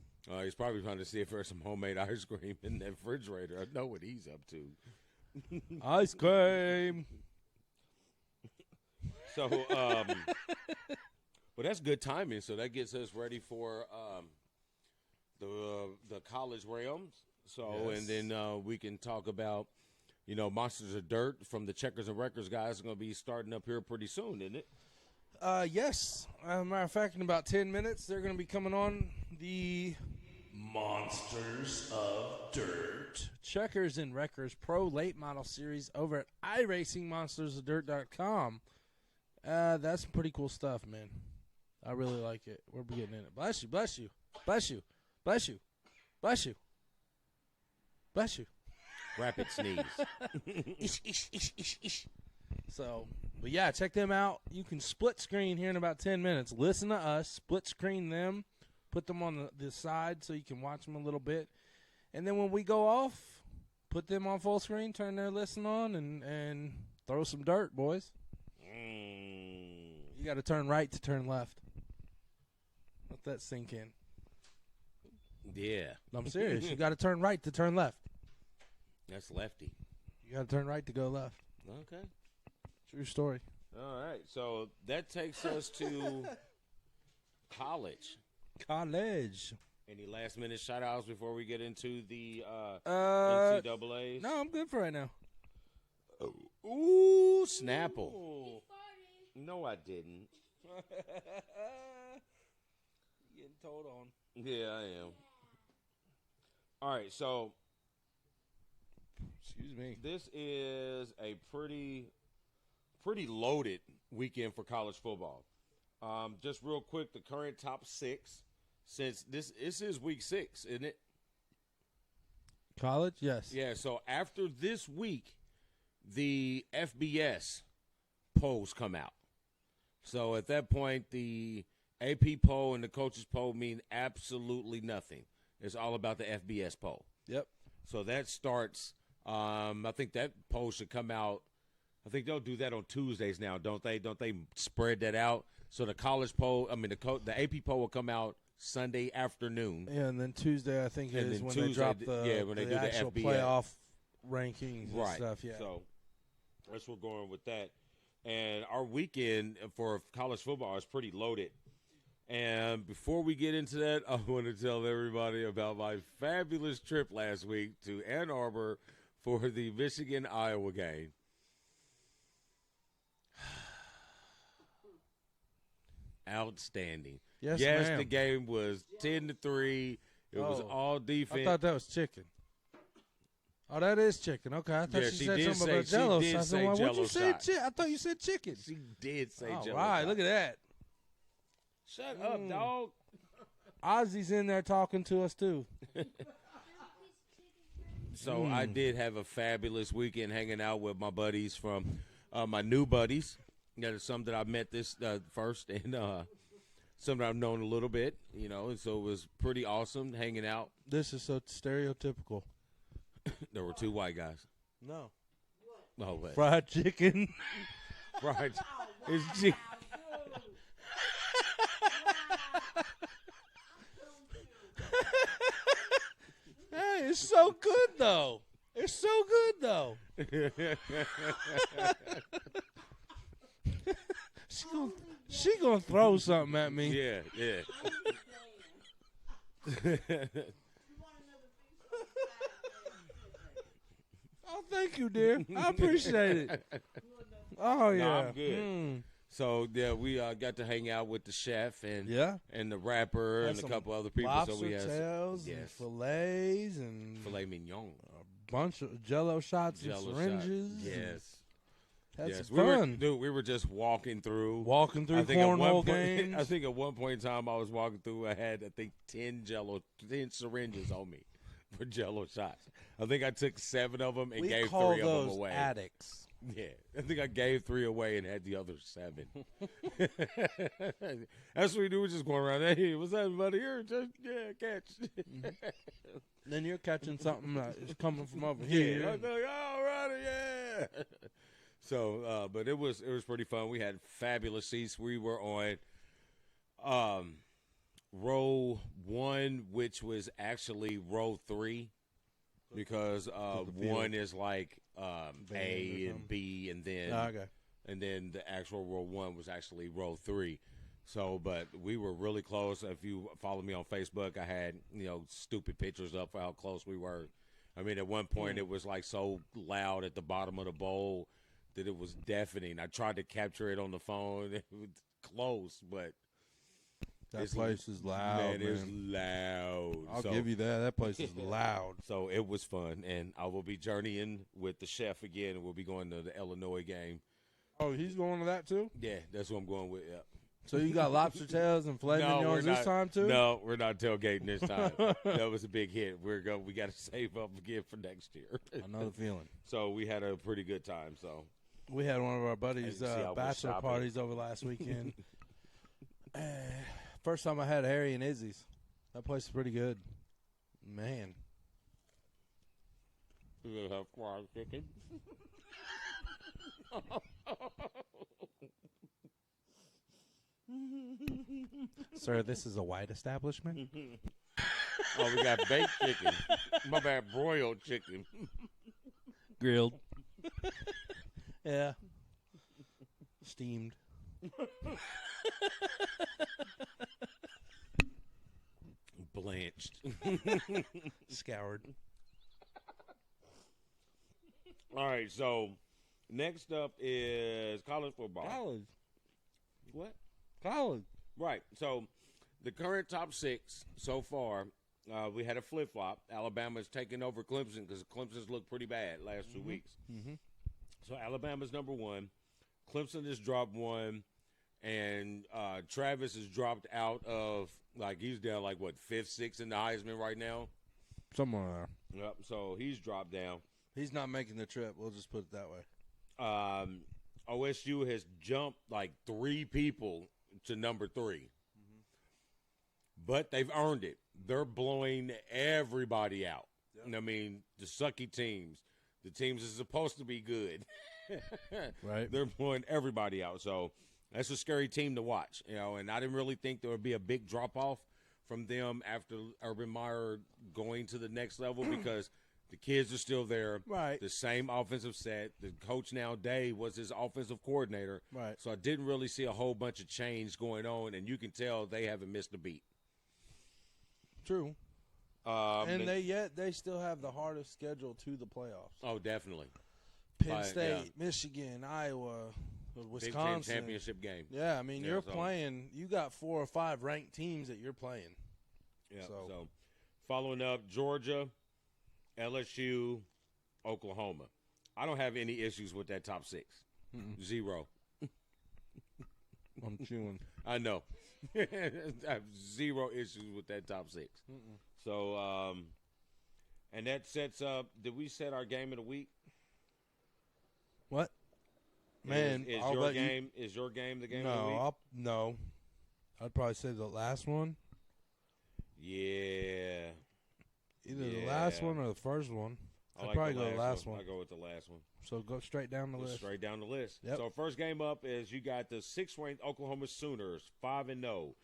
He's probably trying to see if there's some homemade ice cream in that refrigerator. I know what he's up to. Ice cream. So, well, that's good timing. So that gets us ready for the college realms. So, Yes. and then we can talk about, Monsters of Dirt from the Checkers and Records guys are going to be starting up here pretty soon, isn't it? Yes. Matter of fact, in about 10 minutes, they're going to be coming on the Monsters of Dirt Checkers and Wreckers Pro Late Model Series over at iRacingMonstersOfDirt.com. That's some pretty cool stuff, man. I really like it. We're getting in it. Bless you, bless you, bless you, bless you, bless you, bless you. Rapid sneeze. Ish, ish, ish, ish, ish. So, but yeah, check them out. You can split screen here in about 10 minutes. Listen to us, split screen them, put them on the side so you can watch them a little bit. And then when we go off, put them on full screen, turn their listen on, and throw some dirt, boys. You got to turn right to turn left. Let that sink in. Yeah. I'm serious. You got to turn right to turn left. That's lefty. You got to turn right to go left. Okay. True story. All right. So that takes us to college. College. Any last minute shout outs before we get into the NCAAs? No, I'm good for right now. Ooh, Snapple. No, I didn't. Getting told on. Yeah, I am. All right, so excuse me. This is a pretty loaded weekend for college football. Just real quick, the current top 6, since this is week 6, isn't it? College, yes. Yeah. So after this week, the FBS polls come out. So at that point, the AP poll and the coaches poll mean absolutely nothing. It's all about the FBS poll. Yep. So that starts. I think that poll should come out. I think they'll do that on Tuesdays now, don't they? Don't they spread that out? So the college poll, the AP poll will come out Sunday afternoon. Yeah, and then Tuesday I think And is then when Tuesday, they drop the, when they the do the actual FBS. playoff rankings and Right. stuff. Yeah. So that's where we're going with that. And our weekend for college football is pretty loaded. And before we get into that, I want to tell everybody about my fabulous trip last week to Ann Arbor for the Michigan-Iowa game. Outstanding. Yes, the ma'am. game was 10-3. It was all defense. I thought that was chicken. Oh, that is chicken. Okay, I thought Yeah, she she said did something say- about she Jello did shots. say I'm like, what'd you Jell-O say? shot. I thought you said chicken. She did say All Jell-O right, shot. look at that. Shut up, dog. Ozzy's in there talking to us too. So I did have a fabulous weekend hanging out with my buddies from my new buddies. That is some that I met this first, and some that I've known a little bit, and so it was pretty awesome hanging out. This is so stereotypical. There were 2 white guys. No. Oh, but Fried chicken. fried. It's chicken. Hey, it's so good though. It's so good though. She gonna throw something at me. Yeah. Oh, thank you, dear. I appreciate it. Oh yeah. No, I'm good. So yeah, we got to hang out with the chef and the rapper Had and a some couple other people. Lobster So we had tails and fillets and filet mignon, a bunch of Jello shots and syringes. Yes. Had some fun. We were just walking through Cornhole games. I think at one point in time I was walking through. I had 10 syringes on me for Jello shots. I think I took 7 of them and We gave call 3 of them those away. addicts. Yeah, I think I gave 3 away and had the other 7. That's what we do. We're just going around. Hey, what's up, buddy? Here, just catch. Then you're catching something that is coming from over here. Yeah, I was like, all right, yeah. So, but it was pretty fun. We had fabulous seats. We were on row 1, which was actually row 3, because 1 is like A and B, and then and then the actual row 1 was actually row 3. So, but we were really close. If you follow me on Facebook, I had, stupid pictures up for how close we were. I mean, at one point it was like so loud at the bottom of the bowl that it was deafening. I tried to capture it on the phone. It was close, but that place is loud, man. It's loud. I'll give you that. That place is loud. So it was fun, and I will be journeying with the chef again, and we'll be going to the Illinois game. Oh, he's going to that too? Yeah, that's what I'm going with, yeah. So you got lobster tails and filet mignons this time too? No, we're not tailgating this time. That was a big hit. We got to save up again for next year. I know the feeling. So we had a pretty good time. So we had one of our buddies' bachelor parties over last weekend. First time I had Harry and Izzy's. That place is pretty good, man. You have fried chicken. Sir, this is a white establishment. Oh, we got baked chicken. My bad, broiled chicken. Grilled. Yeah. Steamed. Blanched. Scoured. All right, so next up is college football. College. What? College. Right. So the current top 6 so far, we had a flip-flop. Alabama's taking over Clemson because Clemson's looked pretty bad last 2 weeks. Mm-hmm. So Alabama's number 1. Clemson has dropped 1. And Travis has dropped out of, he's down 5th, 6th in the Heisman right now. Somewhere there. Yep. So he's dropped down. He's not making the trip. We'll just put it that way. OSU has jumped 3 people to number 3. Mm-hmm. But they've earned it. They're blowing everybody out. Yep. I mean, the sucky teams, the teams that are supposed to be good. Right. They're blowing everybody out. So that's a scary team to watch, and I didn't really think there would be a big drop-off from them after Urban Meyer going to the next level because the kids are still there. Right. The same offensive set. The coach now, Dave, was his offensive coordinator. Right. So I didn't really see a whole bunch of change going on, and you can tell they haven't missed a beat. True. And they still have the hardest schedule to the playoffs. Oh, definitely. Penn State, Michigan, Iowa, Wisconsin. Big Ten championship game. Yeah, I mean, you're playing. You got 4 or 5 ranked teams that you're playing. Yeah. So following up, Georgia, LSU, Oklahoma. I don't have any issues with that top 6. Mm-mm. 0. I'm chewing. I know. I have 0 issues with that top 6. Mm-mm. So, and that sets up. Did we set our game of the week? What? Man, is I'll your let game? Is your game the game of the week? No. I'd probably say the last one. Yeah. Either the last one or the first one. I'd like probably go the last one. I go with the last one. So go straight down the list. Straight down the list. Yep. So first game up is you got the 6th-ranked Oklahoma Sooners, 5-0,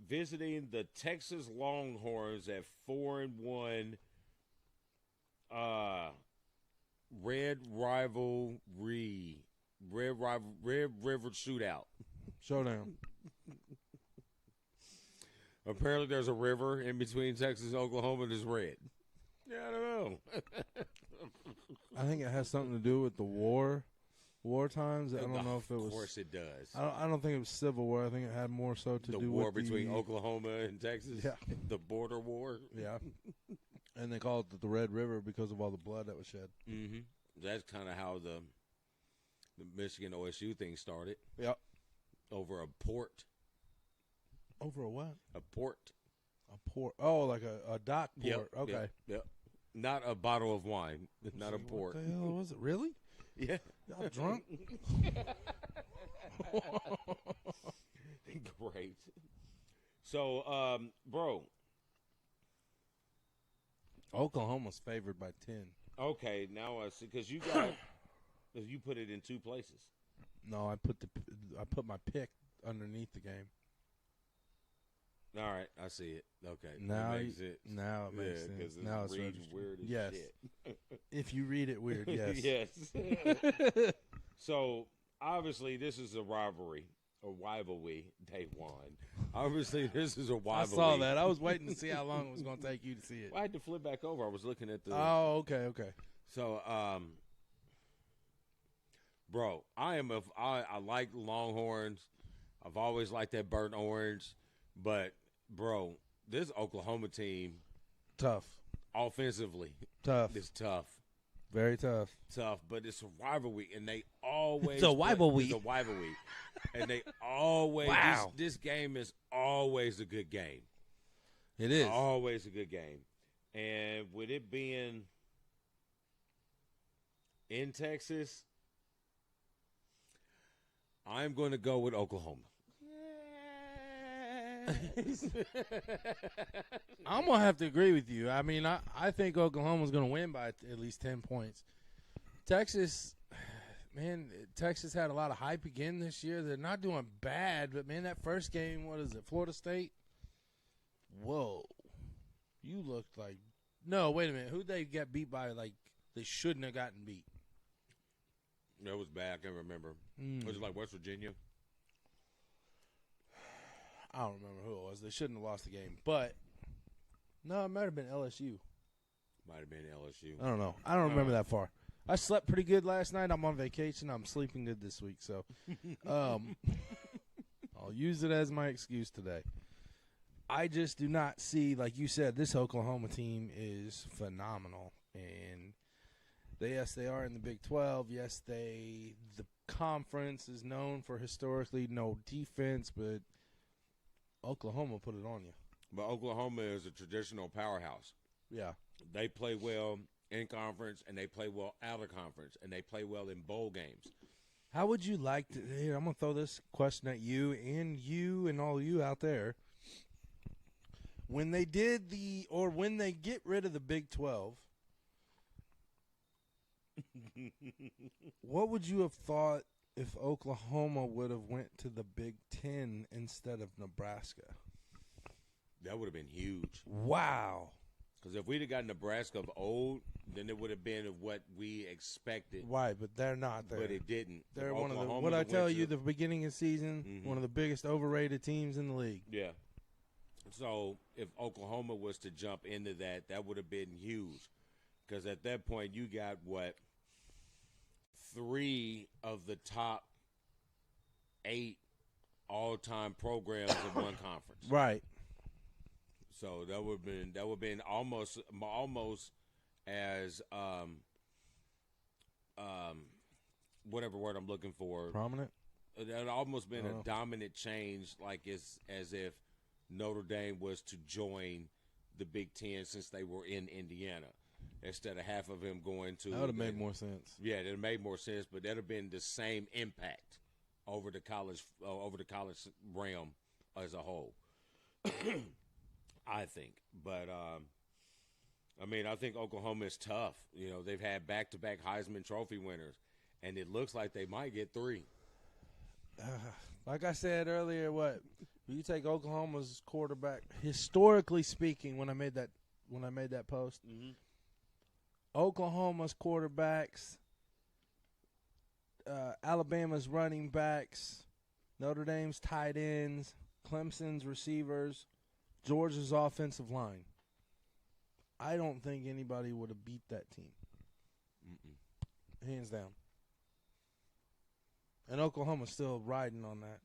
visiting the Texas Longhorns at 4-1. Red River Shootout. Showdown. Apparently there's a river in between Texas and Oklahoma and it's red. Yeah, I don't know. I think it has something to do with the war times. I don't know if it was. Of course it does. I don't think it was Civil War. I think it had more so to do with the war between Oklahoma and Texas. Yeah. The border war. Yeah. And they call it the Red River because of all the blood that was shed. Mm-hmm. That's kind of how the Michigan OSU thing started. Yep. Over a port. Over a what? A port. A port. Oh, like a dock port. Yep, okay. Yep. Not a bottle of wine. Not a port. What the hell was it? Really? Yeah. Y'all drunk? Great. So, bro. Oklahoma's favored by 10. Okay, now I see. Because you got You put it in two places. No, I put my pick underneath the game. All right, I see it. Okay, Now it makes sense. Now it makes sense. Because Now it's reads registered. weird as Yes. shit. If you read it weird, yes. Yes. So obviously, this is a rivalry. Day one. Obviously, this is a rivalry. I saw that. I was waiting to see how long it was going to take you to see it. Well, I had to flip back over. I was looking at the. Oh, okay. So, bro, I like Longhorns. I've always liked that burnt orange, but bro, this Oklahoma team, tough. Offensively, Tough. It's tough. Very tough. Tough, but it's a rivalry, and they always. It's a rivalry. It's a rivalry, and they always. Wow. This game is always a good game. It is always a good game, and with it being in Texas, I'm going to go with Oklahoma. I'm going to have to agree with you. I mean, I think Oklahoma's going to win by at least 10 points. Texas had a lot of hype again this year. They're not doing bad, but, man, that first game, what is it, Florida State? Whoa. You looked like – no, wait a minute. Who'd they get beat by like they shouldn't have gotten beat? That was bad. I can't remember. Was it like West Virginia? I don't remember who it was. They shouldn't have lost the game. But, no, it might have been LSU. Might have been LSU. I don't know. I don't remember that far. I slept pretty good last night. I'm on vacation. I'm sleeping good this week. So I'll use it as my excuse today. I just do not see, like you said, this Oklahoma team is phenomenal. And yes, they are in the Big 12. Yes, the conference is known for historically no defense, but Oklahoma put it on you. But Oklahoma is a traditional powerhouse. Yeah. They play well in conference, and they play well out of conference, and they play well in bowl games. How would you like to – here, I'm going to throw this question at you and all you out there. When they when they get rid of the Big 12, what would you have thought if Oklahoma would have went to the Big 10 instead of Nebraska? That would have been huge. Wow. Because if we'd have got Nebraska of old, then it would have been of what we expected. Right, but they're not there. But it didn't. They're one of the – what I tell you, the beginning of the season, one of the biggest overrated teams in the league. Yeah. So if Oklahoma was to jump into that, that would have been huge. Because at that point, you got, 3 of the top 8 all-time programs in one conference. Right. So that would have been almost as whatever word I'm looking for. Prominent? It had almost been a dominant change, like as if Notre Dame was to join the Big Ten since they were in Indiana, instead of half of them going to. That would have made more sense. Yeah, that made more sense, but that would have been the same impact over the college realm as a whole. I think, but I think Oklahoma is tough. You know, they've had back-to-back Heisman Trophy winners, and it looks like they might get 3. Like I said earlier, you take Oklahoma's quarterback, historically speaking, when I made that post, Oklahoma's quarterbacks, Alabama's running backs, Notre Dame's tight ends, Clemson's receivers, Georgia's offensive line. I don't think anybody would have beat that team. Hands down. And Oklahoma's still riding on that.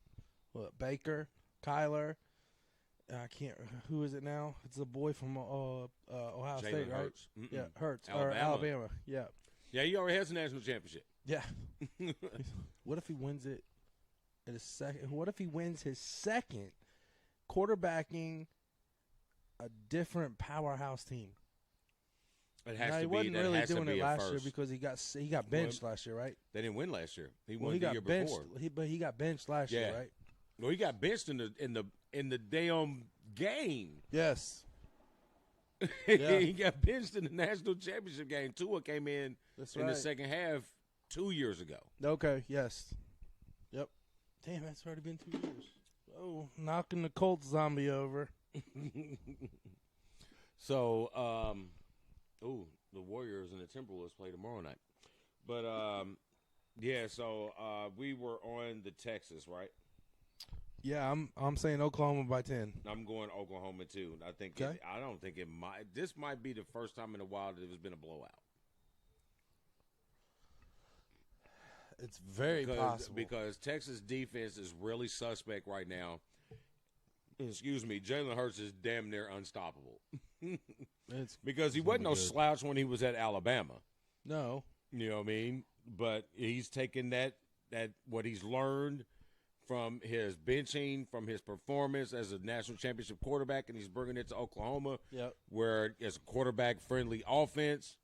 What, Baker, Kyler, who is it now? It's a boy from Ohio State, right? Hurts. Yeah, Hurts. Alabama. Or Alabama, yeah. Yeah, he already has a national championship. Yeah. What if he wins it at his second? What if he wins his second quarterbacking a different powerhouse team? It has he to wasn't be. That really has doing to be it a last first. year because he got benched last year, right? They didn't win last year. He Well, won he the got year benched. before. But he got benched last year, right? Well, he got benched in the damn game. Yes. He got benched in the national championship game. Tua came in That's in right. the second half 2 years ago. Okay, yes. Yep. Damn, that's already been 2 years. Oh, knocking the Colts zombie over. So, the Warriors and the Timberwolves play tomorrow night. But, yeah, so we were on the Texas, right? Yeah, I'm saying Oklahoma by 10. I'm going Oklahoma, too. I think Okay. I don't think it might. This might be the first time in a while that there's been a blowout. It's very possible. Because Texas defense is really suspect right now. Excuse me, Jalen Hurts is damn near unstoppable. Because he wasn't no slouch when he was at Alabama. No. You know what I mean? But he's taken that what he's learned from his benching, from his performance as a national championship quarterback, and he's bringing it to Oklahoma, where it's a quarterback-friendly offense.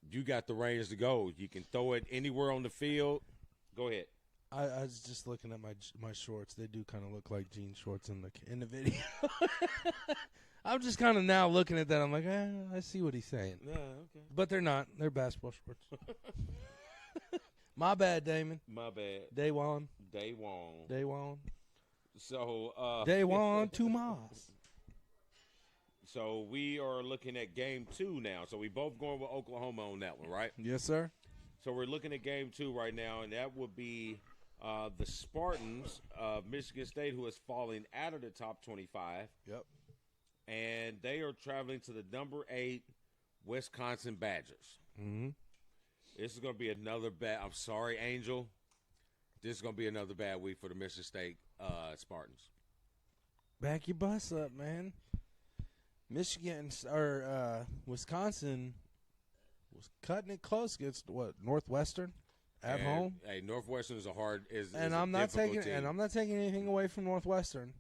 You got the reins to go. You can throw it anywhere on the field. Go ahead. I was just looking at my shorts. They do kind of look like jean shorts in the video. I'm just kind of now looking at that. I'm like, I see what he's saying. Yeah, okay. But they're not. They're basketball shorts. My bad, Damon. My bad. Day one. So, Day one, Tomas. So we are looking at game 2 now. So we both going with Oklahoma on that one, right? Yes, sir. So we're looking at game 2 right now, and that would be the Spartans of Michigan State, who is falling out of the top 25. Yep. And they are traveling to the number 8 Wisconsin Badgers. Mm-hmm. This is going to be another bad. I'm sorry, Angel. This is going to be another bad week for the Michigan State Spartans. Back your bus up, man. Wisconsin was cutting it close against Northwestern at home. Hey, Northwestern is a hard and I'm not taking anything away from Northwestern.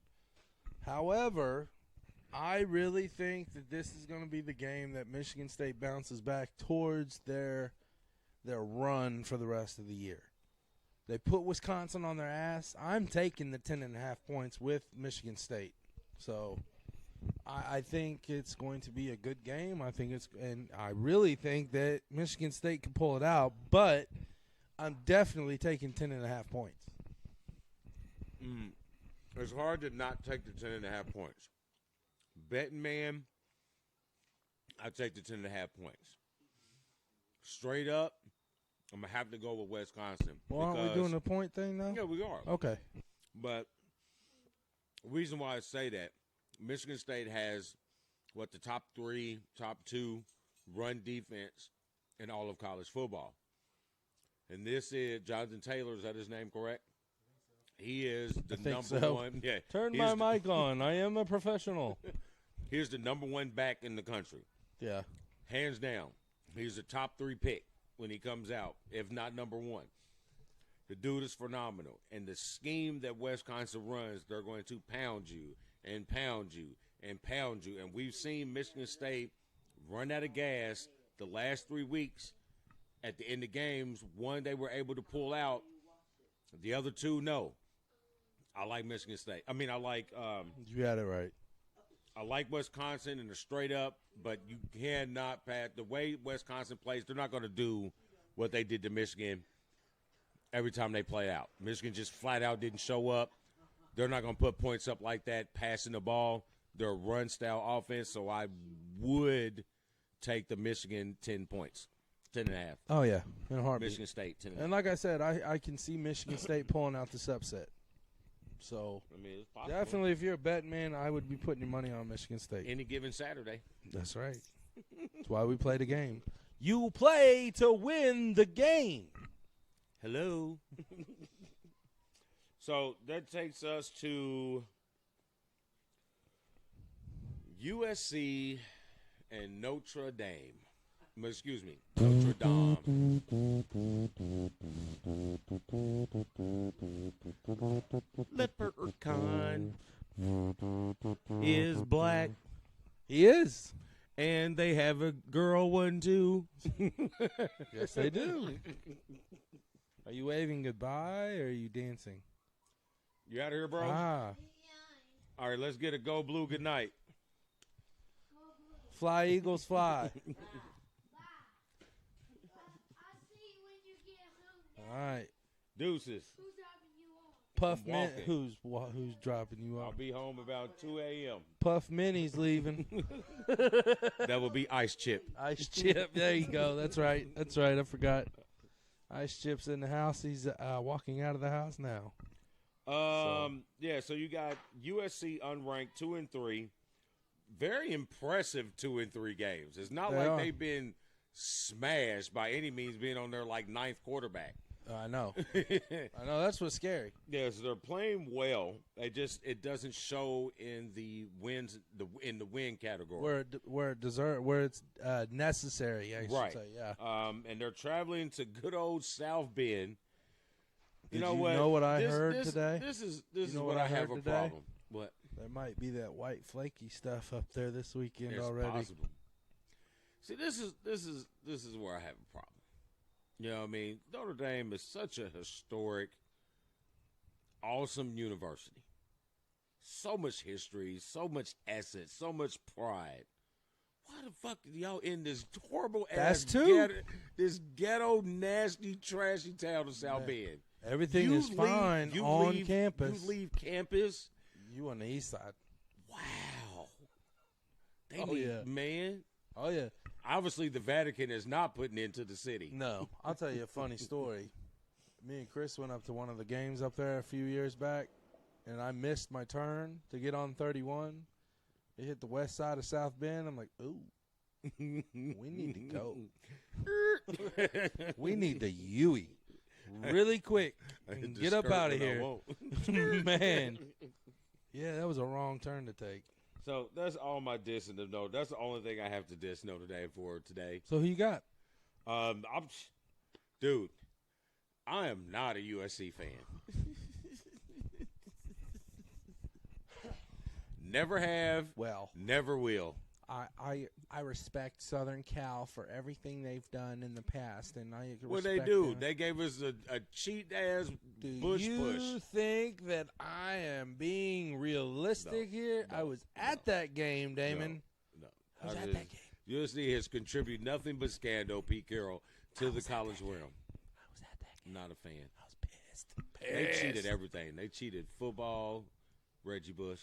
However, I really think that this is going to be the game that Michigan State bounces back towards their run for the rest of the year. They put Wisconsin on their ass. I'm taking the 10.5 points with Michigan State. So I think it's going to be a good game. And I really think that Michigan State can pull it out, but I'm definitely taking 10.5 points. It's hard to not take the 10.5 points. Betting man, I take the 10.5 points. Straight up, I'm going to have to go with Wisconsin. Well, aren't we doing the point thing now? Yeah, we are. Okay. But the reason why I say that, Michigan State has, the top 3, top 2 run defense in all of college football. And this is Jonathan Taylor. Is that his name correct? He is the number one. Yeah. Turn my mic on. I am a professional. He's the number 1 back in the country. Yeah. Hands down. He's a top 3 pick when he comes out, if not number 1. The dude is phenomenal. And the scheme that Wisconsin runs, they're going to pound you and pound you and pound you. And we've seen Michigan State run out of gas the last 3 weeks. At the end of games, one they were able to pull out. The other 2, no. I like Michigan State. I mean, you had it right. I like Wisconsin and they're straight up, but you cannot pass. The way Wisconsin plays, they're not going to do what they did to Michigan every time they play out. Michigan just flat out didn't show up. They're not going to put points up like that, passing the ball. They're a run-style offense, so I would take the Michigan 10 points, 10.5. Oh, yeah, in a heartbeat. Michigan State, 10.5. And like I said, I can see Michigan State pulling out this upset. So, I mean, it's possible. Definitely, if you're a betting man, I would be putting your money on Michigan State. Any given Saturday. That's right. That's why we play the game. You play to win the game. Hello. So that takes us to USC and Notre Dame. Excuse me, Notre Dame. Leprechaun is black. He is. And they have a girl one, too. Yes, they do. Are you waving goodbye or are you dancing? You out of here, bro? Ah. All right, let's get a go blue good night. Fly, Eagles, fly. All right. Deuces. Puff I'm Min, walking. who's dropping you I'll off? be home about 2 a.m. Puff Minnie's leaving. That will be Ice Chip. Ice Chip. There you go. That's right. That's right. I forgot. Ice Chip's in the house. He's walking out of the house now. Yeah, so you got USC unranked 2 and 3. Very impressive 2 and 3 games. It's not like they've been smashed by any means, being on their like 9th quarterback. I know. I know. That's what's scary. Yes, they're playing well. It doesn't show in the wins in the win category. Where it's necessary. I should say. Yeah. And they're traveling to good old South Bend. You know what I heard today? This is what I have a problem. What? There might be that white flaky stuff up there this weekend It's already. possible. See, this is where I have a problem. You know what I mean? Notre Dame is such a historic, awesome university. So much history, so much essence, so much pride. Why the fuck are y'all in this horrible ass this ghetto, nasty, trashy town of South Bend? Everything is fine on campus. You leave campus. You on the east side. Wow. Man. Oh, yeah. Obviously, the Vatican is not putting into the city. No. I'll tell you a funny story. Me and Chris went up to one of the games up there a few years back, and I missed my turn to get on 31. It hit the west side of South Bend. I'm like, ooh, we need to go. We need the Huey really quick and get up out of here. Man. Yeah, that was a wrong turn to take. So that's all my dissing of Notre. That's the only thing I have to diss Notre Dame for today. So who you got? Dude, I am not a USC fan. Never have. Well, never will. I respect Southern Cal for everything they've done in the past, and I respect what they do? them. They gave us a cheat ass Do push. you think that I am being realistic here? No, I was at that game, Damon. No. I was at that game. USC has contributed nothing but scandal, Pete Carroll, to the college realm. I was at that game. Not a fan. I was pissed. They cheated everything. They cheated football, Reggie Bush.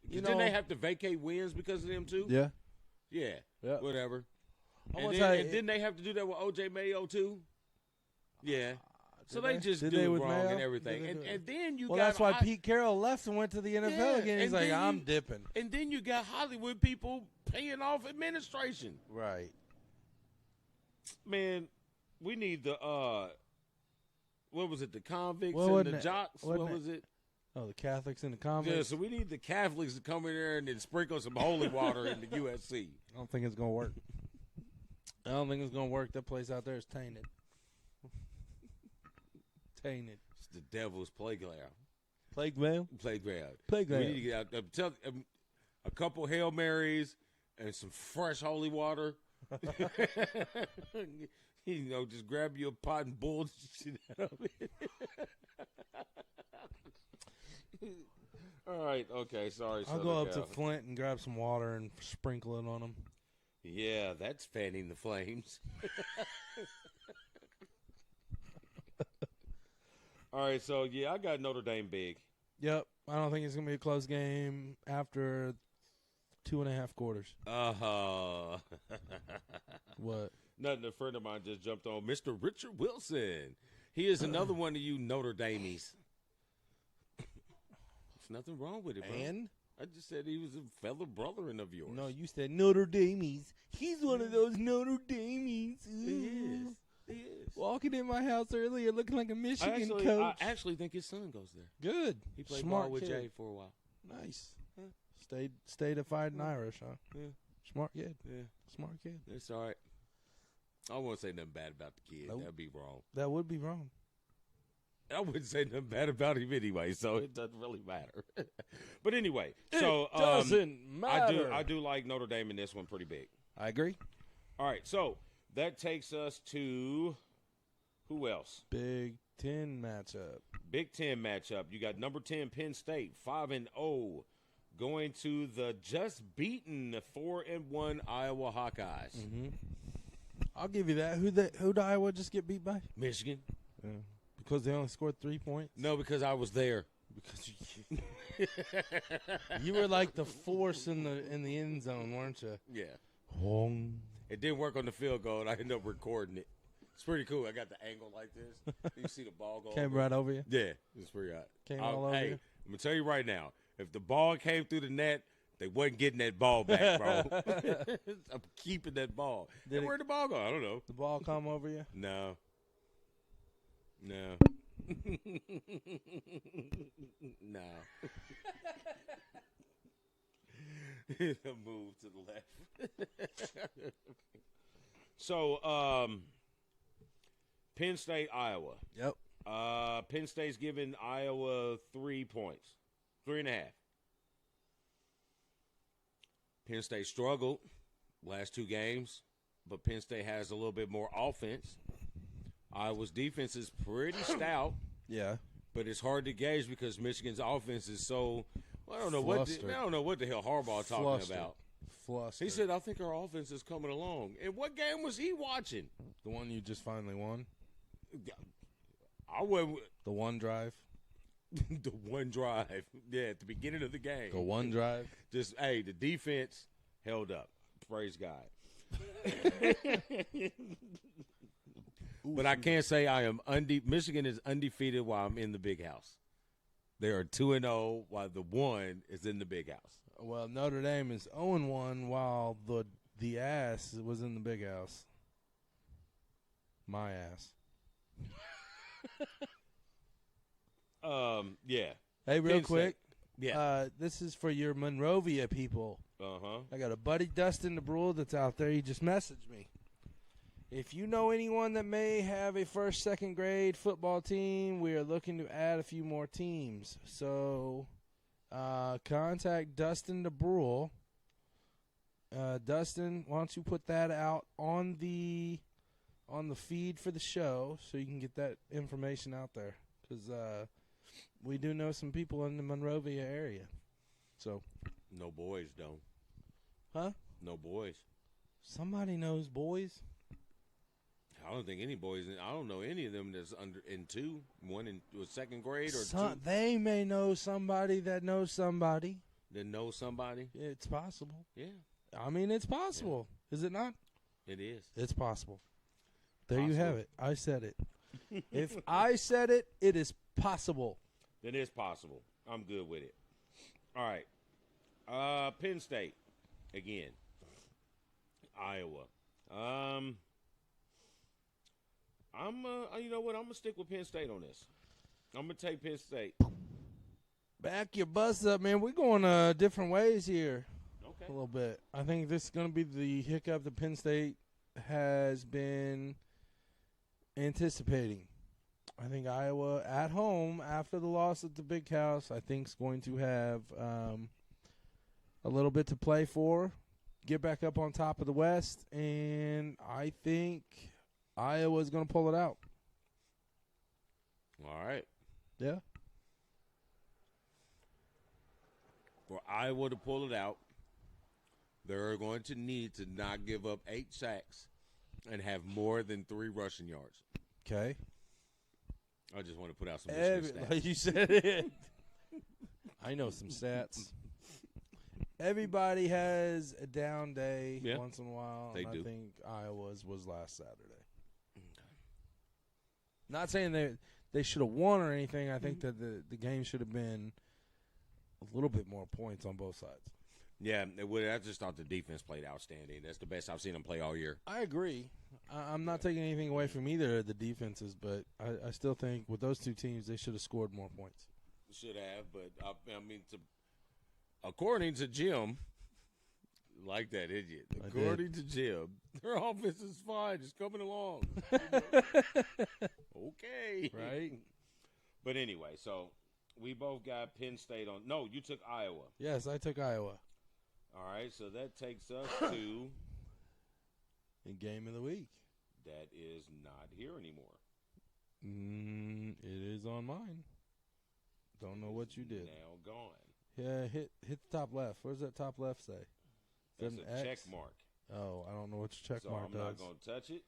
Didn't they have to vacate wins because of them too? Yeah. Yeah. Whatever. And didn't they have to do that with O.J. Mayo too? Yeah. So they just do it wrong Mayo? And everything. And then you got that's why Pete Carroll left and went to the NFL again. He's like, I'm dipping. And then you got Hollywood people paying off administration. Right. Man, we need the what was it, the convicts and the jocks? What was it? Oh, the Catholics and the convicts? Yeah, so we need the Catholics to come in there and then sprinkle some holy water in the USC. I don't think it's going to work. I don't think it's going to work. That place out there is tainted. Tainted. It's the devil's playground. Playground? Playground. Playground. We need to get out a couple Hail Marys and some fresh holy water. Just grab you a pot and boil the shit out of it. All right, okay, sorry. I'll go up to Flint and grab some water and sprinkle it on them. Yeah, that's fanning the flames. All right, so, I got Notre Dame big. Yep, I don't think it's going to be a close game after 2.5 quarters. What? Nothing, a friend of mine just jumped on. Mr. Richard Wilson. He is another one of you Notre Damies. Nothing wrong with it, bro. And? I just said he was a fellow brother of yours. No, you said Notre Damies. He's one of those Notre Damies. He is. Walking in my house earlier looking like a Michigan coach. I actually think his son goes there. Good. He played Smart ball with kid. Jay for a while. Nice. Huh? Stayed fighting Irish, huh? Yeah. Smart kid. Yeah. Smart kid. It's all right. I won't say nothing bad about the kid. Nope. That'd be wrong. That would be wrong. I wouldn't say nothing bad about him anyway, so it doesn't really matter. But anyway, so it doesn't matter. I do like Notre Dame in this one pretty big. I agree. All right, so that takes us to who else? Big Ten matchup. Big Ten matchup. You got number 10 Penn State, 5-0, going to the just beaten 4-1 Iowa Hawkeyes. Mm-hmm. I'll give you that. Who'd Iowa just get beat by? Michigan. Yeah. Because they only scored 3 points? No, because I was there. Because you were like the force in the end zone, weren't you? Yeah. Hong. It didn't work on the field goal, and I ended up recording it. It's pretty cool. I got the angle like this. You see the ball go. Came right over you? Yeah, it's pretty hot. Came all over you? I'm going to tell you right now, if the ball came through the net, they wasn't getting that ball back, bro. I'm keeping that ball. Where'd the ball go? I don't know. The ball come over you? No. No. Move to the left. So, Penn State, Iowa. Yep. Penn State's giving Iowa 3 points, 3.5. Penn State struggled last 2 games, but Penn State has a little bit more offense. Iowa's defense is pretty stout. Yeah. But it's hard to gauge because Michigan's offense is so I don't know what the hell Harbaugh talking about. Flustered. He said, I think our offense is coming along. And what game was he watching? The one you just finally won? I went the one drive. The one drive. Yeah, at the beginning of the game. The one drive. Just the defense held up. Praise God. But I can't say I am Michigan is undefeated while I'm in the big house. They are 2-0 while the one is in the big house. Well, Notre Dame is 0-1 while the ass was in the big house. My ass. Yeah. Hey, real Penn quick. State. Yeah. This is for your Monrovia people. Uh-huh. I got a buddy, Dustin DeBrule, that's out there. He just messaged me. If you know anyone that may have a first, second grade football team, we are looking to add a few more teams. So contact Dustin DeBrule. Dustin, why don't you put that out on the feed for the show so you can get that information out there? Because we do know some people in the Monrovia area. So No boys, though. Huh? No boys. Somebody knows boys. I don't think any boys. I don't know any of them that's in 2, one in second grade or 2. They may know somebody that knows somebody. That knows somebody. It's possible. Yeah. I mean, it's possible. Yeah. Is it not? It is. It's possible. There you have it. I said it. If I said it, it is possible. It is possible. I'm good with it. All right. Penn State again. Iowa. You know what? I'm gonna stick with Penn State on this. I'm gonna take Penn State. Back your bus up, man. We're going different ways here. Okay. A little bit. I think this is gonna be the hiccup that Penn State has been anticipating. I think Iowa at home after the loss at the Big House, I think is going to have a little bit to play for, get back up on top of the West, and I think Iowa's going to pull it out. All right. Yeah. For Iowa to pull it out, they're going to need to not give up 8 sacks and have more than 3 rushing yards. Okay. I just want to put out some stats. Like you said it. I know some stats. Everybody has a down day once in a while. They do. I think Iowa's was last Saturday. Not saying they should have won or anything. I think that the game should have been a little bit more points on both sides. Yeah, I just thought the defense played outstanding. That's the best I've seen them play all year. I agree. I'm not taking anything away from either of the defenses, but I still think with those two teams, they should have scored more points. Should have, but I mean, according to Jim, like that, idiot. According to Jim, their offense is fine. It's coming along. Okay. Right. But anyway, so we both got Penn State on. No, you took Iowa. Yes, I took Iowa. All right, so that takes us to the game of the week. That is not here anymore. It is on mine. Don't know what you did. Now gone. Yeah, hit the top left. What does that top left say? That's a check mark. Oh, I don't know what your check So mark I'm does. not going to touch it.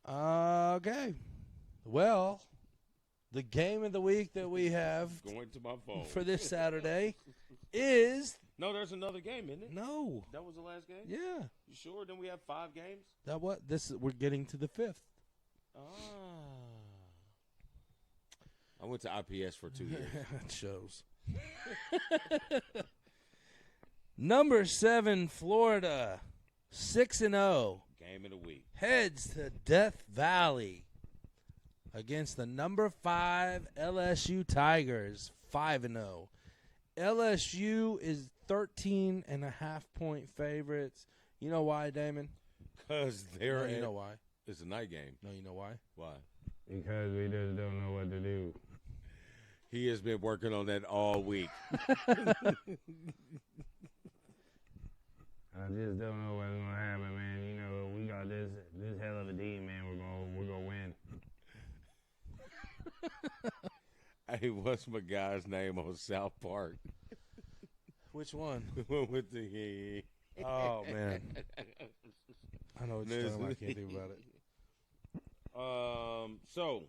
Okay. Well, the game of the week that we have Going to my phone. for this Saturday is No, there's another game, isn't it? no. That was the last game? Yeah. You sure? Then we have 5 games? That what? We're getting to the 5th. Ah. I went to IPS for 2 years. It shows. Number 7, Florida, 6-0, Game of the week. heads to Death Valley against the number 5 LSU Tigers, 5-0. LSU is 13.5-point favorites. You know why, Damon? Because No, they're you know why. It's a night game. No, you know why? Why? Because we just don't know what to do. He has been working on that all week. I just don't know what's gonna happen, man. You know, we got this hell of a team, man. We're gonna win. Hey, what's my guy's name on South Park? Which one? With the Oh, man. I know what you're talking about. I can't think about it. So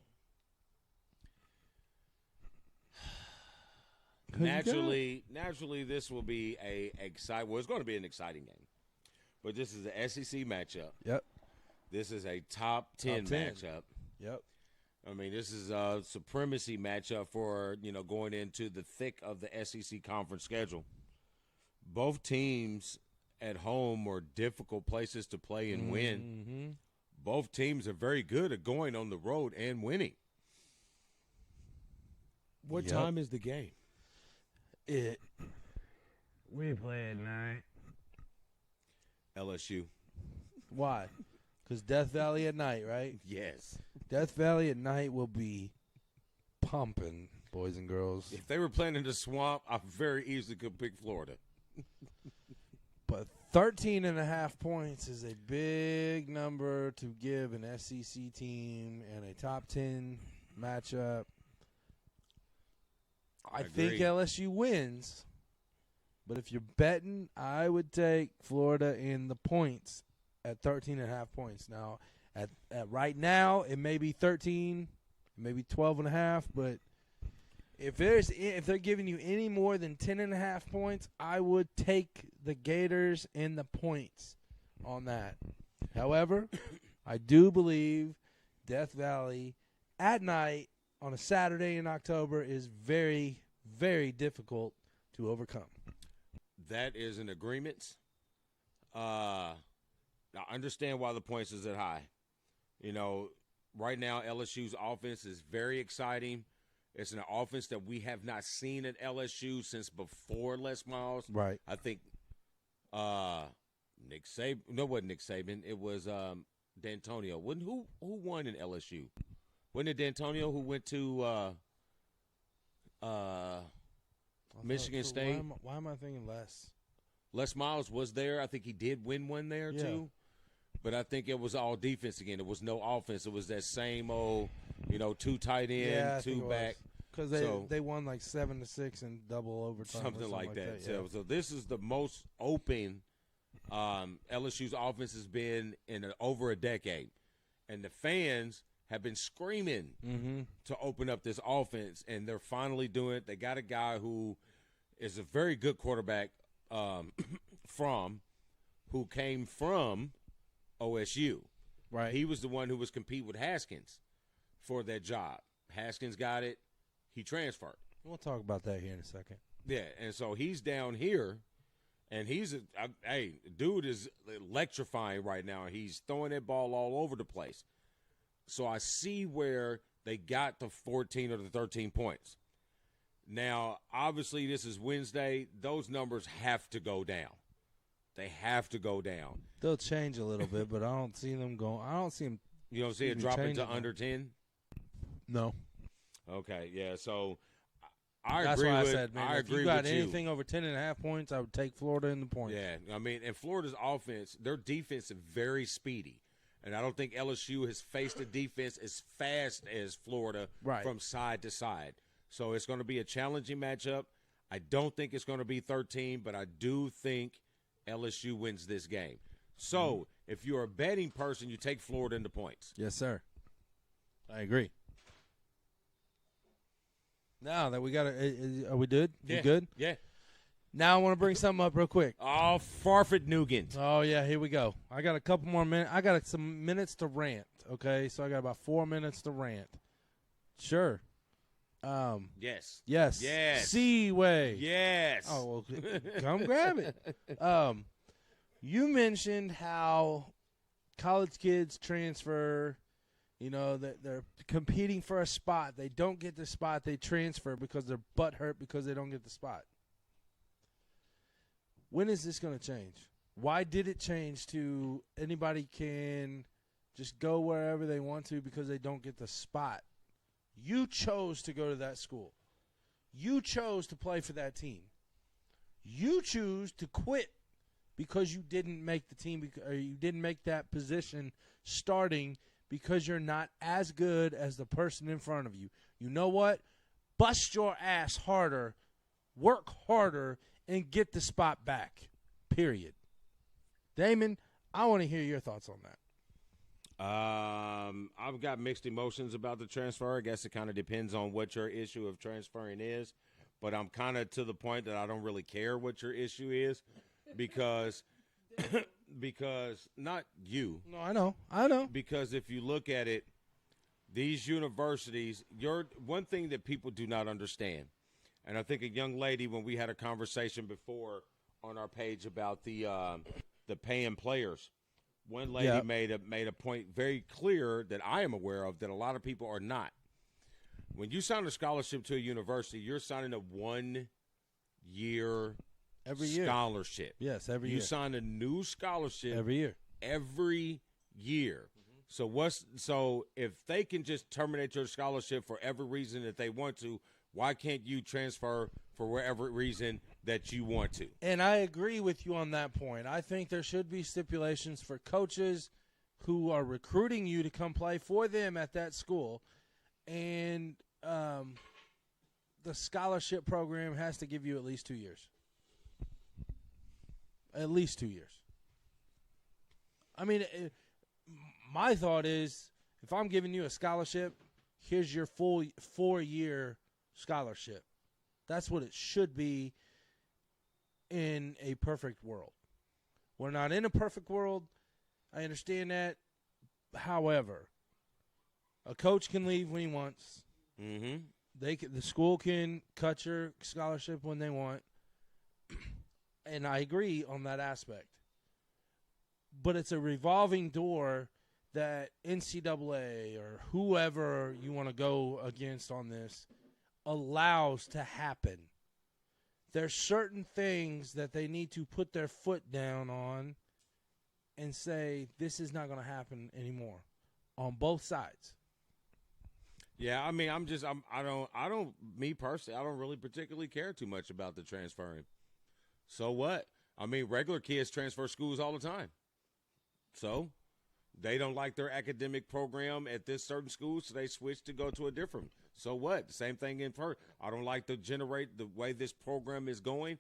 Who you naturally, this will be it's going to be an exciting game. But this is a SEC matchup. Yep. This is a top 10 matchup. Yep. I mean, this is a supremacy matchup for, going into the thick of the SEC conference schedule. Both teams at home are difficult places to play and win. Mm-hmm. Both teams are very good at going on the road and winning. What Yep. time is the game? We play at night. LSU. Why? Because Death Valley at night, right? Yes. Death Valley at night will be pumping, boys and girls. If they were playing in the swamp, I very easily could pick Florida. But 13.5 points is a big number to give an SEC team and a top 10 matchup. I think agree. LSU wins. But if you're betting, I would take Florida in the points at 13.5 points. Now, at right now, it may be 13, maybe 12.5, but if they're giving you any more than 10.5 points, I would take the Gators in the points on that. However, I do believe Death Valley at night on a Saturday in October is very, very difficult to overcome. That is an agreement. I understand why the points is that high. Right now LSU's offense is very exciting. It's an offense that we have not seen at LSU since before Les Miles. Right. I think Nick Saban. No, it wasn't Nick Saban. It was D'Antonio. Who won in LSU? Wasn't it D'Antonio who went to Michigan State? Why am I thinking less? Les Miles was there. I think he did win one there too. But I think it was all defense again. It was no offense. It was that same old, 2 tight end, 2 back. Because they won like 7-6 in double overtime. Something like that. Yeah. So this is the most open LSU's offense has been in over a decade. And the fans have been screaming to open up this offense, and they're finally doing it. They got a guy who is a very good quarterback who came from OSU. Right. He was the one who was competing with Haskins for that job. Haskins got it. He transferred. We'll talk about that here in a second. Yeah, and so he's down here, and dude is electrifying right now. He's throwing that ball all over the place. So I see where they got the 14 or the 13 points. Now, obviously, this is Wednesday. Those numbers have to go down. They have to go down. They'll change a little bit, but I don't see them going. I don't see them. You don't see it dropping to under 10? No. Okay, yeah. So I That's agree why with I said, man, I if agree you got with anything over 10.5 points, I would take Florida in the points. Yeah, I mean, and Florida's offense, their defense is very speedy. And I don't think LSU has faced a defense as fast as Florida from side to side. So it's going to be a challenging matchup. I don't think it's going to be 13, but I do think LSU wins this game. So if you're a betting person, you take Florida in the points. Yes, sir. I agree. Now that we got are we good? Yeah. We good? Yeah. Now I want to bring something up real quick. Oh, Farford Nugent. Oh, yeah, here we go. I got a couple more minutes. I got some minutes to rant, okay? So I got about 4 minutes to rant. Sure. Yes. Yes. Yes. Seaway. Yes. Oh, well, come grab it. You mentioned how college kids transfer, that they're competing for a spot. They don't get the spot. They transfer because they're butthurt because they don't get the spot. When is this going to change? Why did it change to anybody can just go wherever they want to because they don't get the spot? You chose to go to that school. You chose to play for that team. You choose to quit because you didn't make the team, or you didn't make that position starting because you're not as good as the person in front of you. You know what? Bust your ass harder, work harder, and get the spot back, period. Damon, I want to hear your thoughts on that. I've got mixed emotions about the transfer. I guess it kind of depends on what your issue of transferring is. But I'm kind of to the point that I don't really care what your issue is because not you. No, I know. Because if you look at it, these universities, one thing that people do not understand, and I think a young lady, when we had a conversation before on our page about the paying players, one lady made a point very clear that I am aware of that a lot of people are not. When you sign a scholarship to a university, you're signing a 1 year scholarship. Yes, every year. You sign a new scholarship every year. Every year. So if they can just terminate your scholarship for every reason that they want to, why can't you transfer for whatever reason that you want to? And I agree with you on that point. I think there should be stipulations for coaches who are recruiting you to come play for them at that school. And the scholarship program has to give you at least 2 years. At least 2 years. I mean, my thought is, if I'm giving you a scholarship, here's your full 4-year scholarship. That's what it should be in a perfect world. We're not in a perfect world. I understand that. However, a coach can leave when he wants. Mm-hmm. The school can cut your scholarship when they want. And I agree on that aspect. But it's a revolving door that NCAA or whoever you want to go against on this allows to happen. There's certain things that they need to put their foot down on and say, this is not going to happen anymore on both sides. Yeah, I mean, me personally, I don't really particularly care too much about the transferring. So what? I mean, regular kids transfer schools all the time. So they don't like their academic program at this certain school, so they switch to go to a different. So what? The same thing in per. I don't like the way this program is going.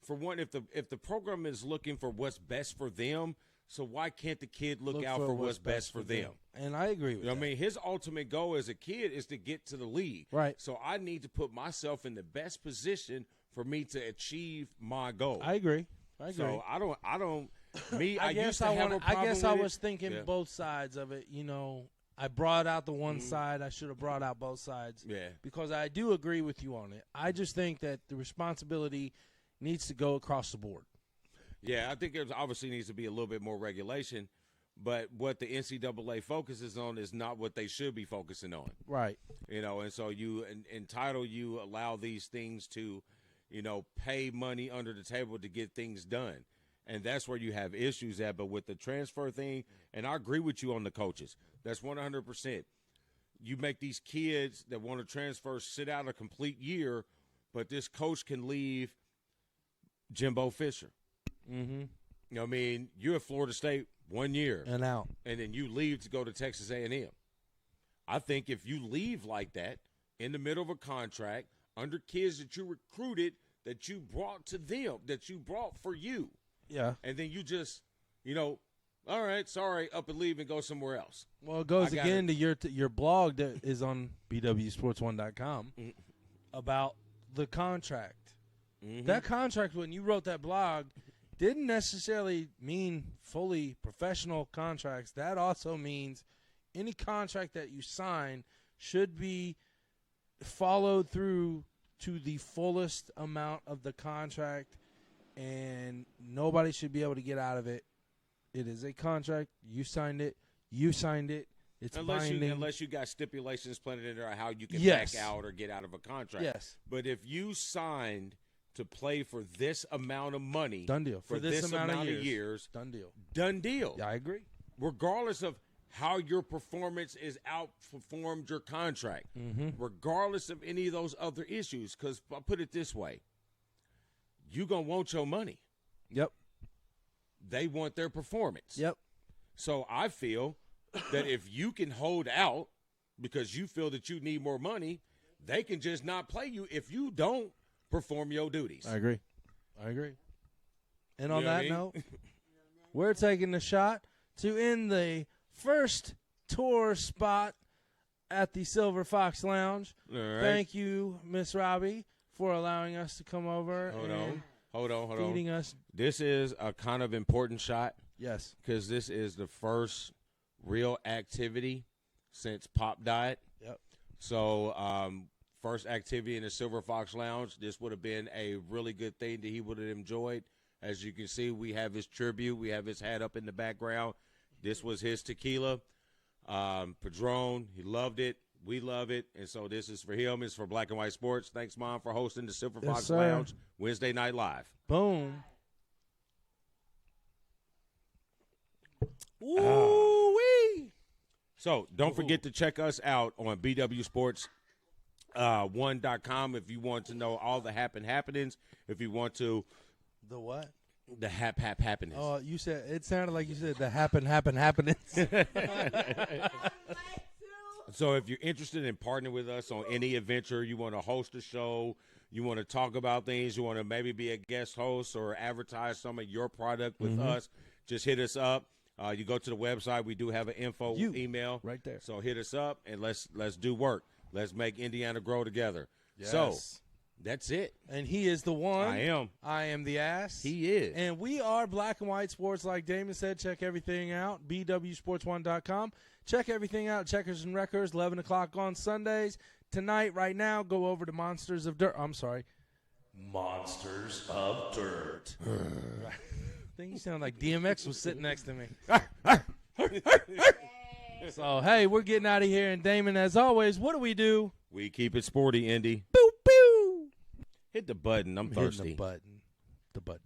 For one, if the program is looking for what's best for them, so why can't the kid look out for what's best for them? And I agree with that. I mean, his ultimate goal as a kid is to get to the league. Right. So I need to put myself in the best position for me to achieve my goal. I agree. So I don't. I guess I was thinking both sides of it. You know, I brought out the one side. I should have brought out both sides. Yeah. Because I do agree with you on it. I just think that the responsibility needs to go across the board. Yeah, I think there obviously needs to be a little bit more regulation, but what the NCAA focuses on is not what they should be focusing on. Right. You know, and so you allow these things to, pay money under the table to get things done. And that's where you have issues at. But with the transfer thing, and I agree with you on the coaches, that's 100%. You make these kids that want to transfer sit out a complete year, but this coach can leave Jimbo Fisher. Mm-hmm. You know what I mean? You're at Florida State 1 year. And out. And then you leave to go to Texas A&M. I think if you leave like that in the middle of a contract under kids that you recruited, that you brought to them, that you brought for you. Yeah. And then you just, all right, sorry, up and leave and go somewhere else. Well, it goes again to your blog that is on BWSPORTS1.com about the contract. Mm-hmm. That contract, when you wrote that blog, didn't necessarily mean fully professional contracts. That also means any contract that you sign should be followed through to the fullest amount of the contract, and nobody should be able to get out of it. It is a contract. You signed it. It's binding. Unless you got stipulations planted in there how you can Yes. back out or get out of a contract. Yes. But if you signed to play for this amount of money, Done deal. For this amount of years, done deal. Done deal. Yeah, I agree. Regardless of how your performance is outperformed your contract, regardless of any of those other issues, because I'll put it this way, you're going to want your money. Yep. They want their performance. Yep. So I feel that if you can hold out because you feel that you need more money, they can just not play you if you don't perform your duties. I agree. And on You know what that I mean? note, we're taking the shot to end the first tour spot at the Silver Fox Lounge. All right. Thank you, Miss Robbie, for allowing us to come over. Hold on. Feeding us. This is a kind of important shot. Yes. Because this is the first real activity since Pop died. Yep. So, first activity in the Silver Fox Lounge. This would have been a really good thing that he would have enjoyed. As you can see, we have his tribute. We have his hat up in the background. This was his tequila. Padron, he loved it. We love it. And so this is for him. It's for Black and White Sports. Thanks, Mom, for hosting the Silver Fox sir. Lounge Wednesday Night Live. Boom. Ooh-wee. So don't forget to check us out on BWSPORTS1.com if you want to know all the happenings. If you want to. The what? The happenings. Oh, you said it sounded like you said the happenings. So if you're interested in partnering with us on any adventure, you want to host a show, you want to talk about things, you want to maybe be a guest host or advertise some of your product with us, just hit us up. You go to the website. We do have an info email right there. So hit us up and let's do work. Let's make Indiana grow together. Yes. So that's it. And he is the one. I am. I am the ass. He is. And we are Black and White Sports. Like Damon said, check everything out. BWSPORTS1.com. Check everything out. Checkers and Wreckers, 11 o'clock on Sundays. Tonight, right now, go over to Monsters of Dirt. I'm sorry. Monsters of Dirt. I think you sound like DMX was sitting next to me. So, hey, we're getting out of here. And Damon, as always, what do? We keep it sporty, Indy. Boop, pew. Hit the button. I'm thirsty. The button.